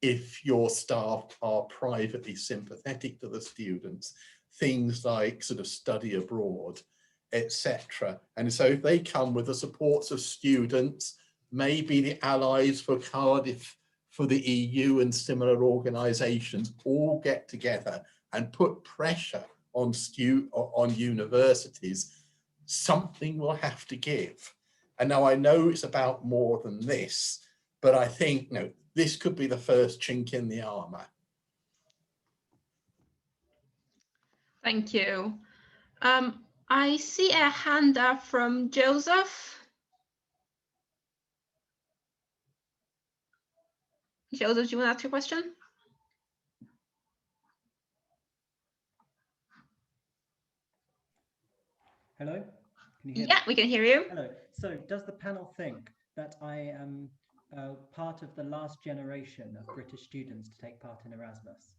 if your staff are privately sympathetic to the students, things like sort of study abroad, etc. And so if they come with the supports of students, maybe the allies for Cardiff, for the EU and similar organisations all get together and put pressure on universities, something will have to give. And now I know it's about more than this, but I think, you know, this could be the first chink in the armour. Thank you. I see a hand up from Joseph. Joseph, do you want to ask your question? Hello, can you hear me? Yeah, we can hear you. Hello. So does the panel think that I am part of the last generation of British students to take part in Erasmus?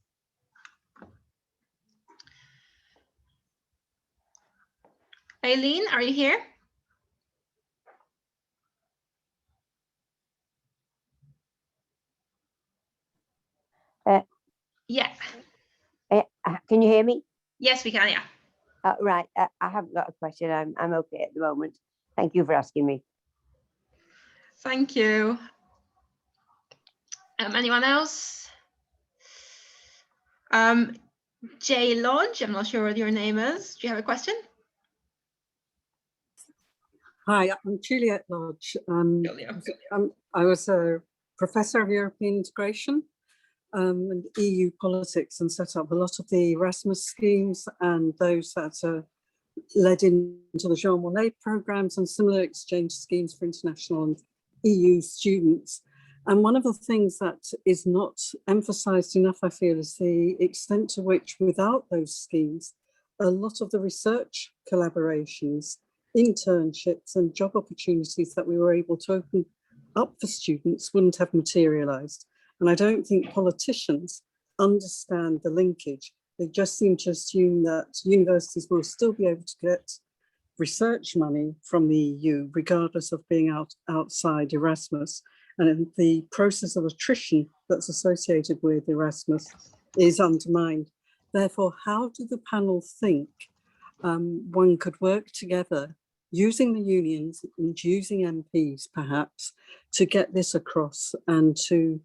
Aileen, are you here? Yeah. Can you hear me? Yes, we can, yeah. Right, I haven't got a question. I'm okay at the moment. Thank you for asking me. Thank you. Anyone else? Jay Lodge, I'm not sure what your name is. Do you have a question? Hi, I'm Juliet Lodge. Julia. I was a professor of European integration and EU politics, and set up a lot of the Erasmus schemes and those that are led into the Jean Monnet programs and similar exchange schemes for international and EU students. And one of the things that is not emphasised enough, I feel, is the extent to which, without those schemes, a lot of the research collaborations, internships and job opportunities that we were able to open up for students wouldn't have materialised. And I don't think politicians understand the linkage. They just seem to assume that universities will still be able to get research money from the EU, regardless of being outside Erasmus. And the process of attrition that's associated with Erasmus is undermined. Therefore, how do the panel think one could work together using the unions and using MPs perhaps to get this across and to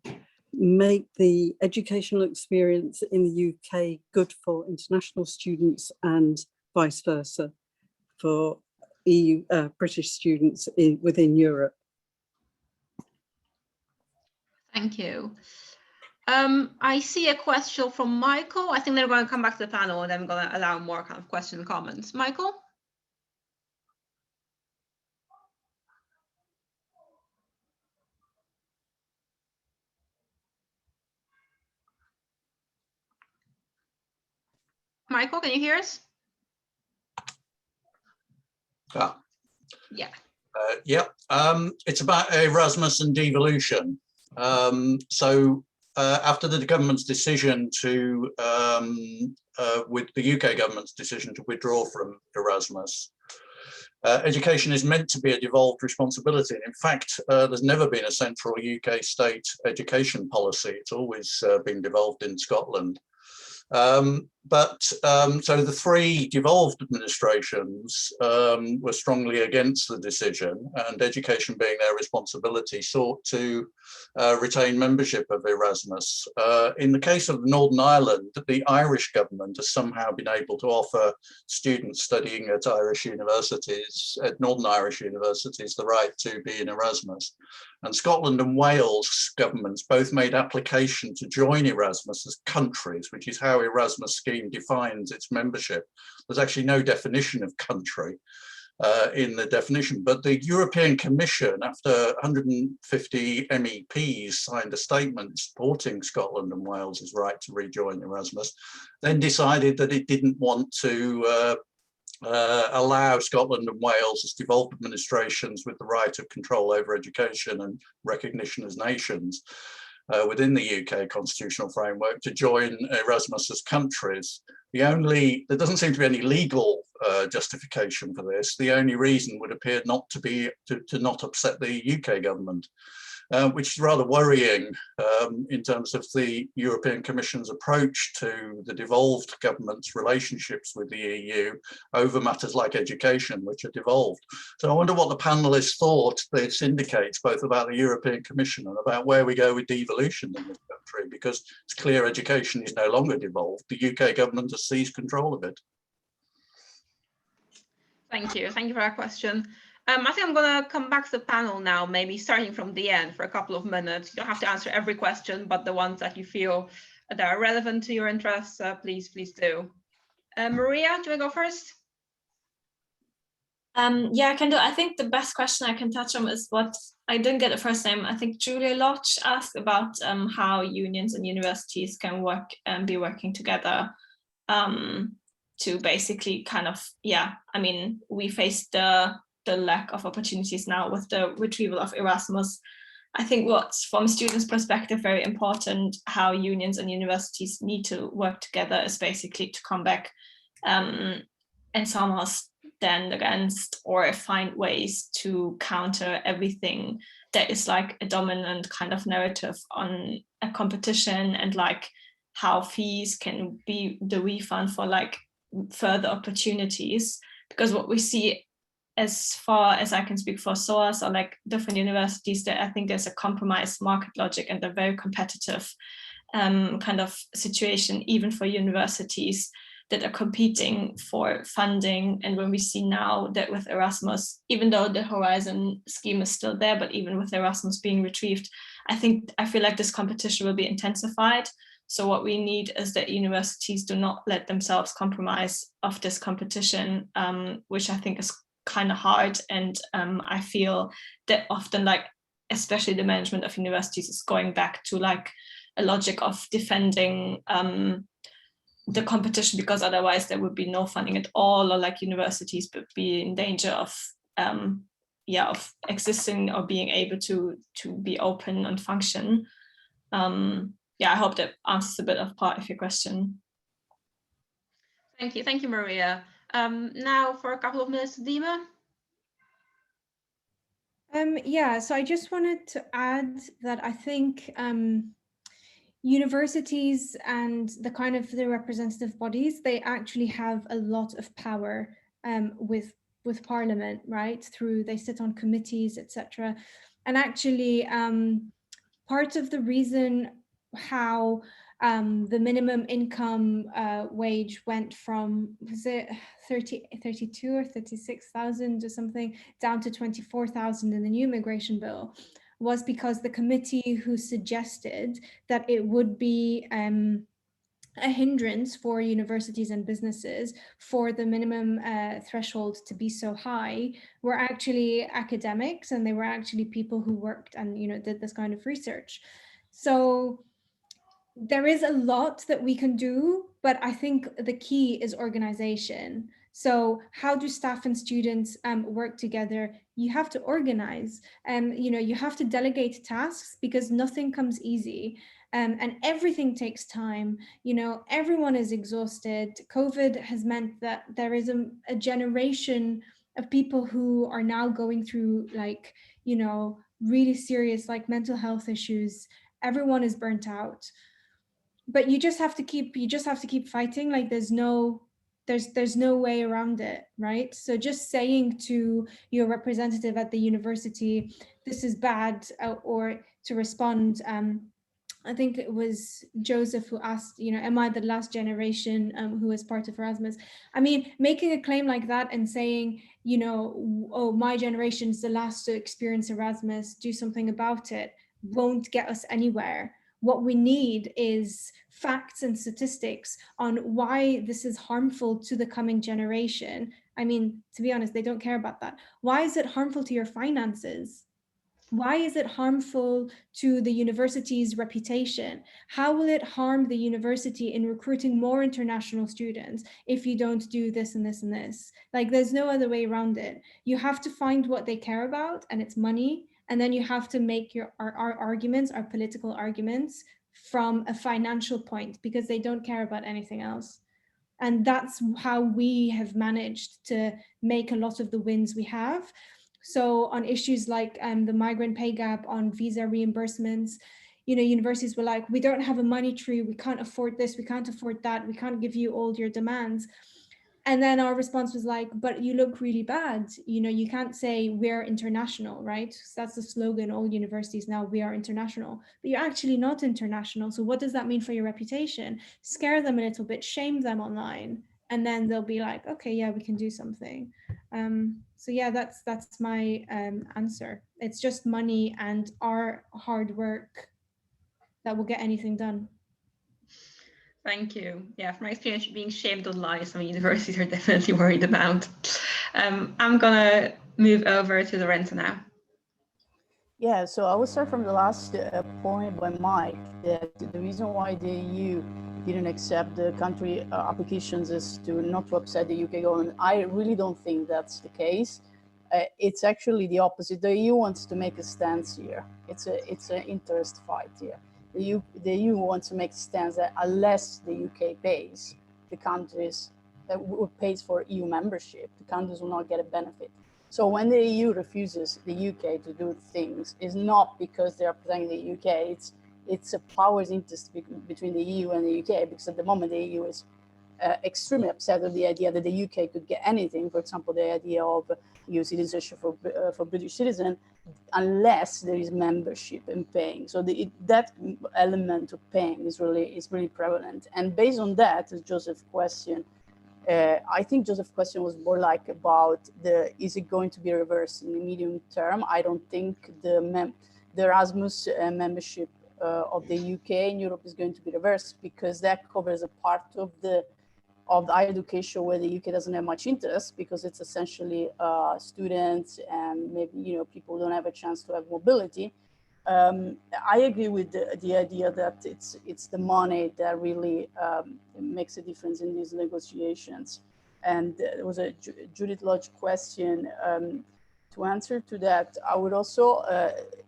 make the educational experience in the UK good for international students and vice versa for EU British students within Europe? Thank you. I see a question from Michael. I think they're going to come back to the panel and then I'm going to allow more kind of question and comments. Michael? Michael, can you hear us? Yeah. It's about Erasmus and devolution. After the government's decision to, with the UK government's decision to withdraw from Erasmus, education is meant to be a devolved responsibility. In fact, there's never been a central UK state education policy. It's always been devolved in Scotland. So the three devolved administrations were strongly against the decision, and education being their responsibility sought to retain membership of Erasmus. In the case of Northern Ireland, the Irish government has somehow been able to offer students studying at Northern Irish universities, the right to be in Erasmus. And Scotland and Wales governments both made application to join Erasmus as countries, which is how Erasmus scheme defines its membership. There's actually no definition of country in the definition, but the European Commission, after 150 MEPs signed a statement supporting Scotland and Wales's right to rejoin Erasmus, then decided that it didn't want to allow Scotland and Wales as devolved administrations with the right of control over education and recognition as nations within the UK constitutional framework to join Erasmus as countries. There doesn't seem to be any legal justification for this. The only reason would appear not to be to not upset the UK government, which is rather worrying in terms of the European Commission's approach to the devolved government's relationships with the EU over matters like education, which are devolved. So I wonder what the panelists thought this indicates both about the European Commission and about where we go with devolution in this country, because it's clear education is no longer devolved. The UK government has seized control of it. Thank you for that question. I think I'm going to come back to the panel now, maybe starting from the end for a couple of minutes. You don't have to answer every question, but the ones that you feel that are relevant to your interests, please do. Maria, do you want to go first? Yeah, I can do. I think the best question I can touch on is what I didn't get the first name. I think Julia Lodge asked about how unions and universities can work and be working together to basically kind of, yeah, I mean, we face the lack of opportunities now with the retrieval of Erasmus. I think what's from a student's perspective very important, how unions and universities need to work together is basically to come back and somehow stand against or find ways to counter everything that is like a dominant kind of narrative on a competition, and like how fees can be the refund for like further opportunities. Because what we see, as far as I can speak for SOAS or like different universities, that I think there's a compromised market logic and a very competitive kind of situation, even for universities that are competing for funding. And when we see now that with Erasmus, even though the Horizon scheme is still there, but even with Erasmus being retrieved, I feel like this competition will be intensified. So what we need is that universities do not let themselves compromise of this competition, which I think is kind of hard. And I feel that often, like, especially the management of universities is going back to like a logic of defending the competition, because otherwise there would be no funding at all, or like universities would be in danger of existing or being able to be open and function. I hope that answers a bit of part of your question. Thank you, Maria. Now for a couple of minutes, Dima. So I just wanted to add that I think universities and the kind of the representative bodies, they actually have a lot of power with Parliament, right? They sit on committees, etc. And actually, part of the reason how the minimum income wage went from, was it 32 or 36,000 or something, down to 24,000 in the new immigration bill, was because the committee who suggested that it would be a hindrance for universities and businesses for the minimum threshold to be so high were actually academics, and they were actually people who worked and did this kind of research. So there is a lot that we can do, but I think the key is organization. So how do staff and students work together? You have to organize, and you have to delegate tasks, because nothing comes easy, and everything takes time. Everyone is exhausted. COVID has meant that there is a generation of people who are now going through really serious mental health issues. Everyone is burnt out. But you just have to keep fighting. Like there's no way around it, right? So just saying to your representative at the university, this is bad, or to respond, I think it was Joseph who asked, am I the last generation who is part of Erasmus? I mean, making a claim like that and saying, oh, my generation is the last to experience Erasmus, do something about it, won't get us anywhere. What we need is facts and statistics on why this is harmful to the coming generation. I mean, to be honest, they don't care about that. Why is it harmful to your finances? Why is it harmful to the university's reputation? How will it harm the university in recruiting more international students if you don't do this and this and this? Like, there's no other way around it. You have to find what they care about, and it's money. And then you have to make our arguments, our political arguments, from a financial point, because they don't care about anything else. And that's how we have managed to make a lot of the wins we have. So on issues like the migrant pay gap, on visa reimbursements, universities were like, we don't have a money tree, we can't afford this, we can't afford that, we can't give you all your demands. And then our response was like, but you look really bad. You can't say we're international, right? So that's the slogan, all universities now, we are international, but you're actually not international. So what does that mean for your reputation? Scare them a little bit, shame them online, and then they'll be like, okay, yeah, we can do something. So yeah, that's my answer. It's just money and our hard work that will get anything done. Thank you. Yeah, from my experience, being shamed online, some universities are definitely worried about. I'm gonna move over to Lorenz now. Yeah, so I will start from the last point by Mike, that the reason why the EU didn't accept the country applications is not to upset the UK government. I really don't think that's the case. It's actually the opposite. The EU wants to make a stance here. It's an interest fight here. The EU wants to make a stance that unless the UK pays, the countries that pays for EU membership, the countries will not get a benefit. So when the EU refuses the UK to do things, it's not because they are protecting the UK. It's a powers interest between the EU and the UK, because at the moment the EU is extremely upset with the idea that the UK could get anything. For example, the idea of EU citizenship for British citizens, unless there is membership and paying. So that element of paying is really prevalent. And based on that, as Joseph's question, I think Joseph's question was more like about is it going to be reversed in the medium term? I don't think the Erasmus membership of the UK in Europe is going to be reversed, because that covers a part of the higher education where the UK doesn't have much interest, because it's essentially students and maybe people who don't have a chance to have mobility. I agree with the idea that it's the money that really makes a difference in these negotiations. And there was a Judith Lodge question. To answer to that, I would also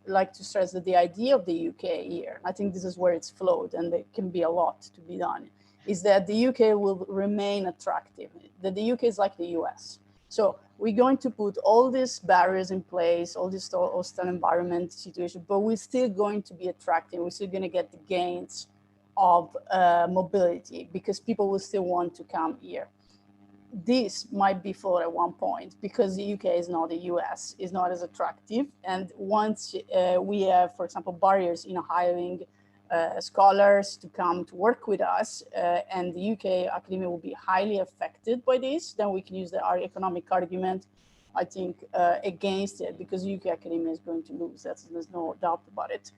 like to stress that the idea of the UK here, I think this is where it's flowed, and there can be a lot to be done, is that the UK will remain attractive, that the UK is like the US. So we're going to put all these barriers in place, all this hostile environment situation, but we're still going to be attractive. We're still going to get the gains of mobility, because people will still want to come here. This might be flawed at one point, because the UK is not the US, is not as attractive. And once we have, for example, barriers in hiring scholars to come to work with us, and the UK academia will be highly affected by this, then we can use our economic argument, I think, against it, because UK academia is going to lose. There's no doubt about it.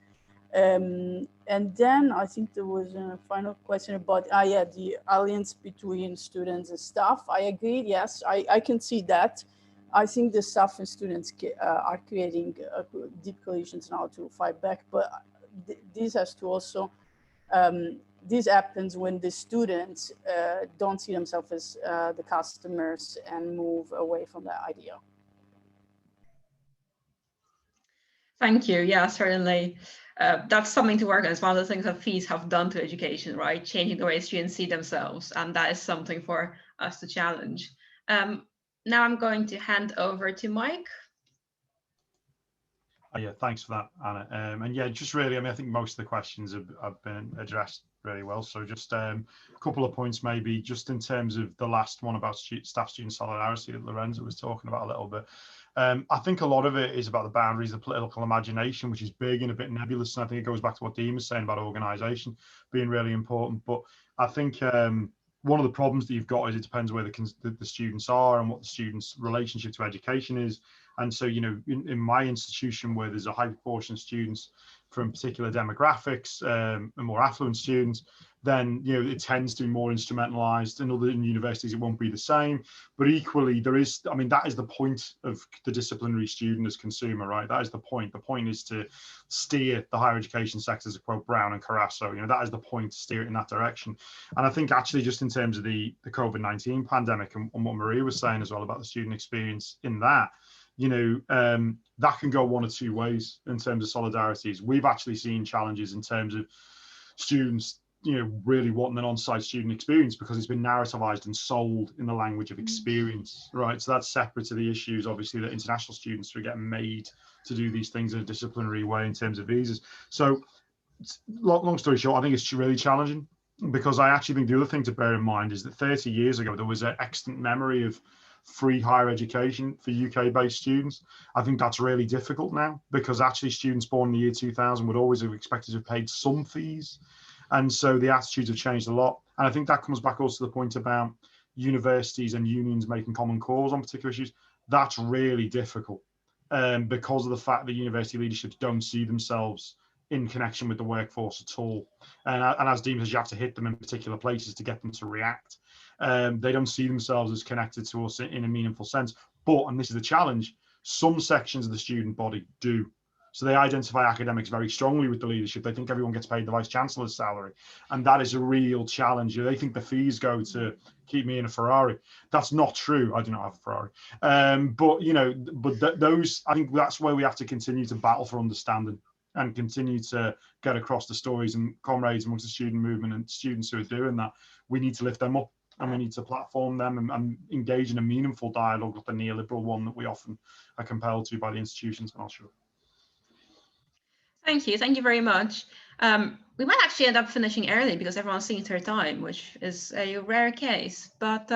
And then I think there was a final question about, the alliance between students and staff. I agree, yes, I can see that. I think the staff and students are creating deep coalitions now to fight back, but this has to also, this happens when the students don't see themselves as the customers and move away from that idea. Thank you. Yeah, certainly. That's something to work on. It's one of the things that fees have done to education, right? Changing the way students see themselves. And that is something for us to challenge. Now I'm going to hand over to Mike. Yeah, thanks for that, Anna. And yeah, just really, I think most of the questions have been addressed really well. So just a couple of points, maybe just in terms of the last one about staff-student solidarity that Lorenzo was talking about a little bit. I think a lot of it is about the boundaries of political imagination, which is big and a bit nebulous. And I think it goes back to what Dean was saying about organisation being really important. But I think one of the problems that you've got is it depends where the students are and what the students' relationship to education is. And so, in my institution, where there's a high proportion of students from particular demographics and more affluent students, then, it tends to be more instrumentalized. In other universities, it won't be the same. But equally, that is the point of the disciplinary student as consumer, right? That is the point. The point is to steer the higher education sector, to quote Brown and Carasso. That is the point, to steer it in that direction. And I think actually just in terms of the COVID-19 pandemic and what Maria was saying as well about the student experience in that, that can go one or two ways in terms of solidarities. We've actually seen challenges in terms of students really wanting an on-site student experience because it's been narrativized and sold in the language of experience, right? So that's separate to the issues, obviously, that international students are getting made to do these things in a disciplinary way in terms of visas. So long story short, I think it's really challenging, because I actually think the other thing to bear in mind is that 30 years ago, there was an extant memory of free higher education for UK-based students. I think that's really difficult now, because actually students born in the year 2000 would always have expected to have paid some fees. And so the attitudes have changed a lot. And I think that comes back also to the point about universities and unions making common cause on particular issues. That's really difficult because of the fact that university leaderships don't see themselves in connection with the workforce at all. And as Dean says, you have to hit them in particular places to get them to react. They don't see themselves as connected to us in a meaningful sense. But, and this is the challenge, some sections of the student body do. So they identify academics very strongly with the leadership. They think everyone gets paid the vice chancellor's salary. And that is a real challenge. They think the fees go to keep me in a Ferrari. That's not true. I do not have a Ferrari. But those, I think that's where we have to continue to battle for understanding and continue to get across the stories and comrades amongst the student movement and students who are doing that. We need to lift them up, and we need to platform them and engage in a meaningful dialogue with the neoliberal one that we often are compelled to by the institutions. And I'll show. Thank you very much. We might actually end up finishing early because everyone's seeing their time, which is a rare case. But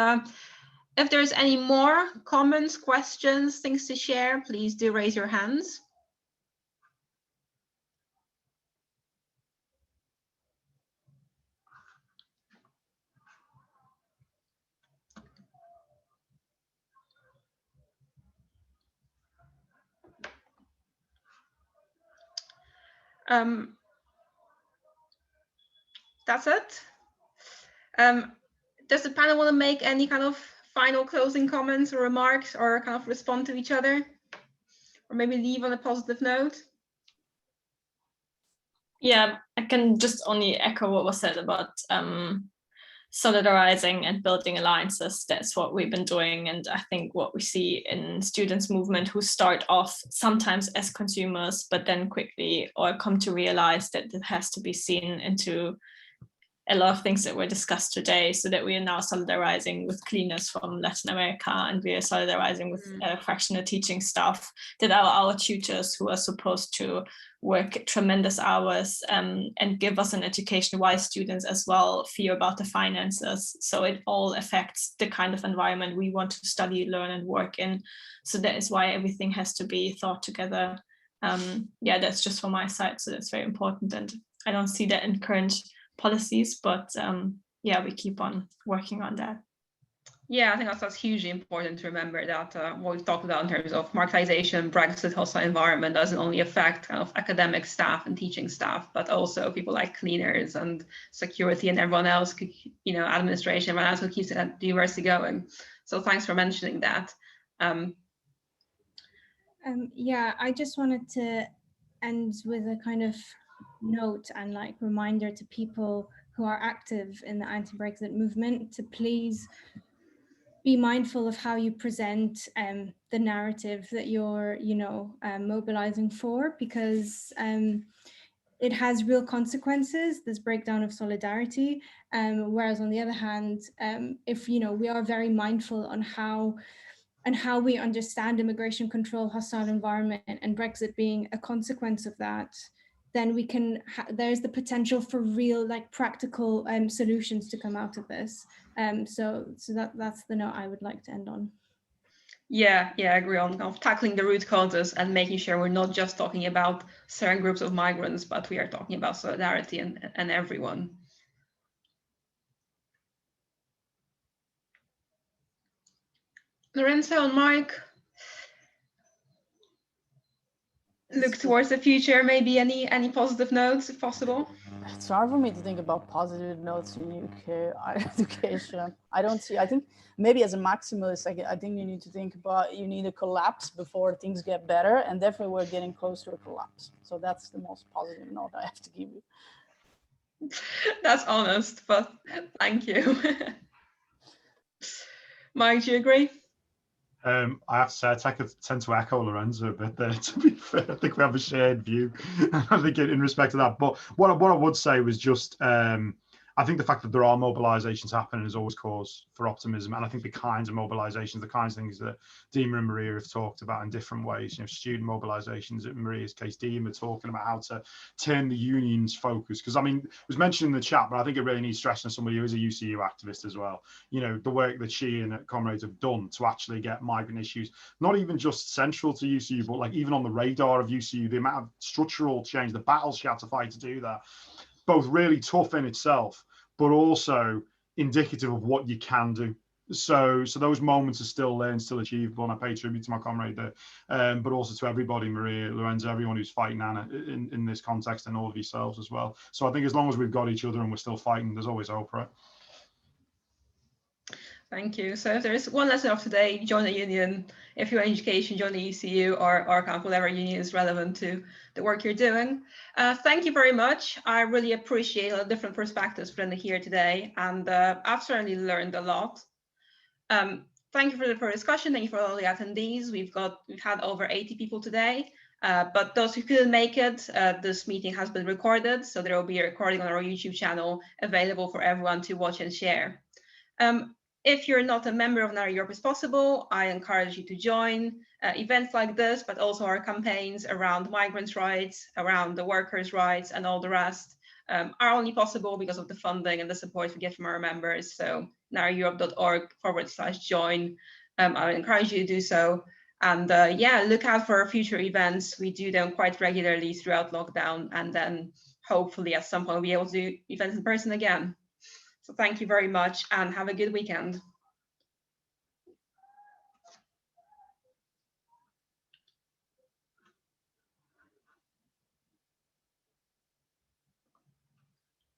if there's any more comments, questions, things to share, please do raise your hands. That's it. Does the panel want to make any kind of final closing comments or remarks, or kind of respond to each other, or maybe leave on a positive note? Yeah, I can just only echo what was said about solidarizing and building alliances. That's what we've been doing. And I think what we see in students' movement who start off sometimes as consumers, but then quickly or come to realize that it has to be seen into a lot of things that were discussed today, so that we are now solidarizing with cleaners from Latin America, and we are solidarizing with fractional teaching staff, that are our tutors who are supposed to work tremendous hours and give us an education while students as well fear about the finances. So it all affects the kind of environment we want to study, learn and work in. So that is why everything has to be thought together. Yeah, that's just from my side. So that's very important. And I don't see that in current policies, but yeah, we keep on working on that. Yeah, I think that's hugely important to remember that what we've talked about in terms of marketisation, Brexit, hostile environment doesn't only affect kind of academic staff and teaching staff, but also people like cleaners and security and everyone else, administration, everyone else who keeps the university going. So thanks for mentioning that. Yeah, I just wanted to end with a kind of note and reminder to people who are active in the anti-Brexit movement to please be mindful of how you present the narrative that you're, mobilizing for, because it has real consequences, this breakdown of solidarity. Whereas on the other hand, if, we are very mindful on how we understand immigration control, hostile environment, and Brexit being a consequence of that, then we can, there's the potential for real practical solutions to come out of this. So that's the note I would like to end on. Yeah, I agree on kind of tackling the root causes and making sure we're not just talking about certain groups of migrants, but we are talking about solidarity and everyone. Lorenzo and Mike, look towards the future, maybe any positive notes if possible. It's hard for me to think about positive notes in UK education. I think maybe as a maximalist, I think you need to think about, you need a collapse before things get better, and definitely we're getting close to a collapse. So that's the most positive note I have to give you. That's honest, but thank you. Mike, do you agree? I have to say, I tend to echo Lorenzo a bit there, to be fair. I think we have a shared view, I think, in respect to that. But what I would say was just, I think the fact that there are mobilisations happening is always cause for optimism. And I think the kinds of mobilisations, the kinds of things that Dima and Maria have talked about in different ways, student mobilisations, in Maria's case, Dima talking about how to turn the union's focus. Because I mean, it was mentioned in the chat, but I think it really needs stressing somebody who is a UCU activist as well. The work that she and comrades have done to actually get migrant issues, not even just central to UCU, but like even on the radar of UCU, the amount of structural change, the battles she had to fight to do that, both really tough in itself, but also indicative of what you can do. So those moments are still there and still achievable, and I pay tribute to my comrade there, but also to everybody, Maria, Lorenz, everyone who's fighting Anna in this context, and all of yourselves as well. So I think as long as we've got each other and we're still fighting, there's always hope, right? Thank you. So if there's one lesson of today, join a union. If you're in education, join the ECU or kind of whatever union is relevant to the work you're doing. Thank you very much. I really appreciate all the different perspectives presented here today, and I've certainly learned a lot. Thank you for the discussion. Thank you for all the attendees. We've had over 80 people today, but those who couldn't make it, this meeting has been recorded, so there will be a recording on our YouTube channel available for everyone to watch and share. If you're not a member of Now Europe is Possible, I encourage you to join events like this, but also our campaigns around migrants' rights, around the workers' rights, and all the rest are only possible because of the funding and the support we get from our members. So noweurope.org/join. I would encourage you to do so. And yeah, look out for our future events. We do them quite regularly throughout lockdown, and then hopefully at some point we'll be able to do events in person again. So thank you very much and have a good weekend.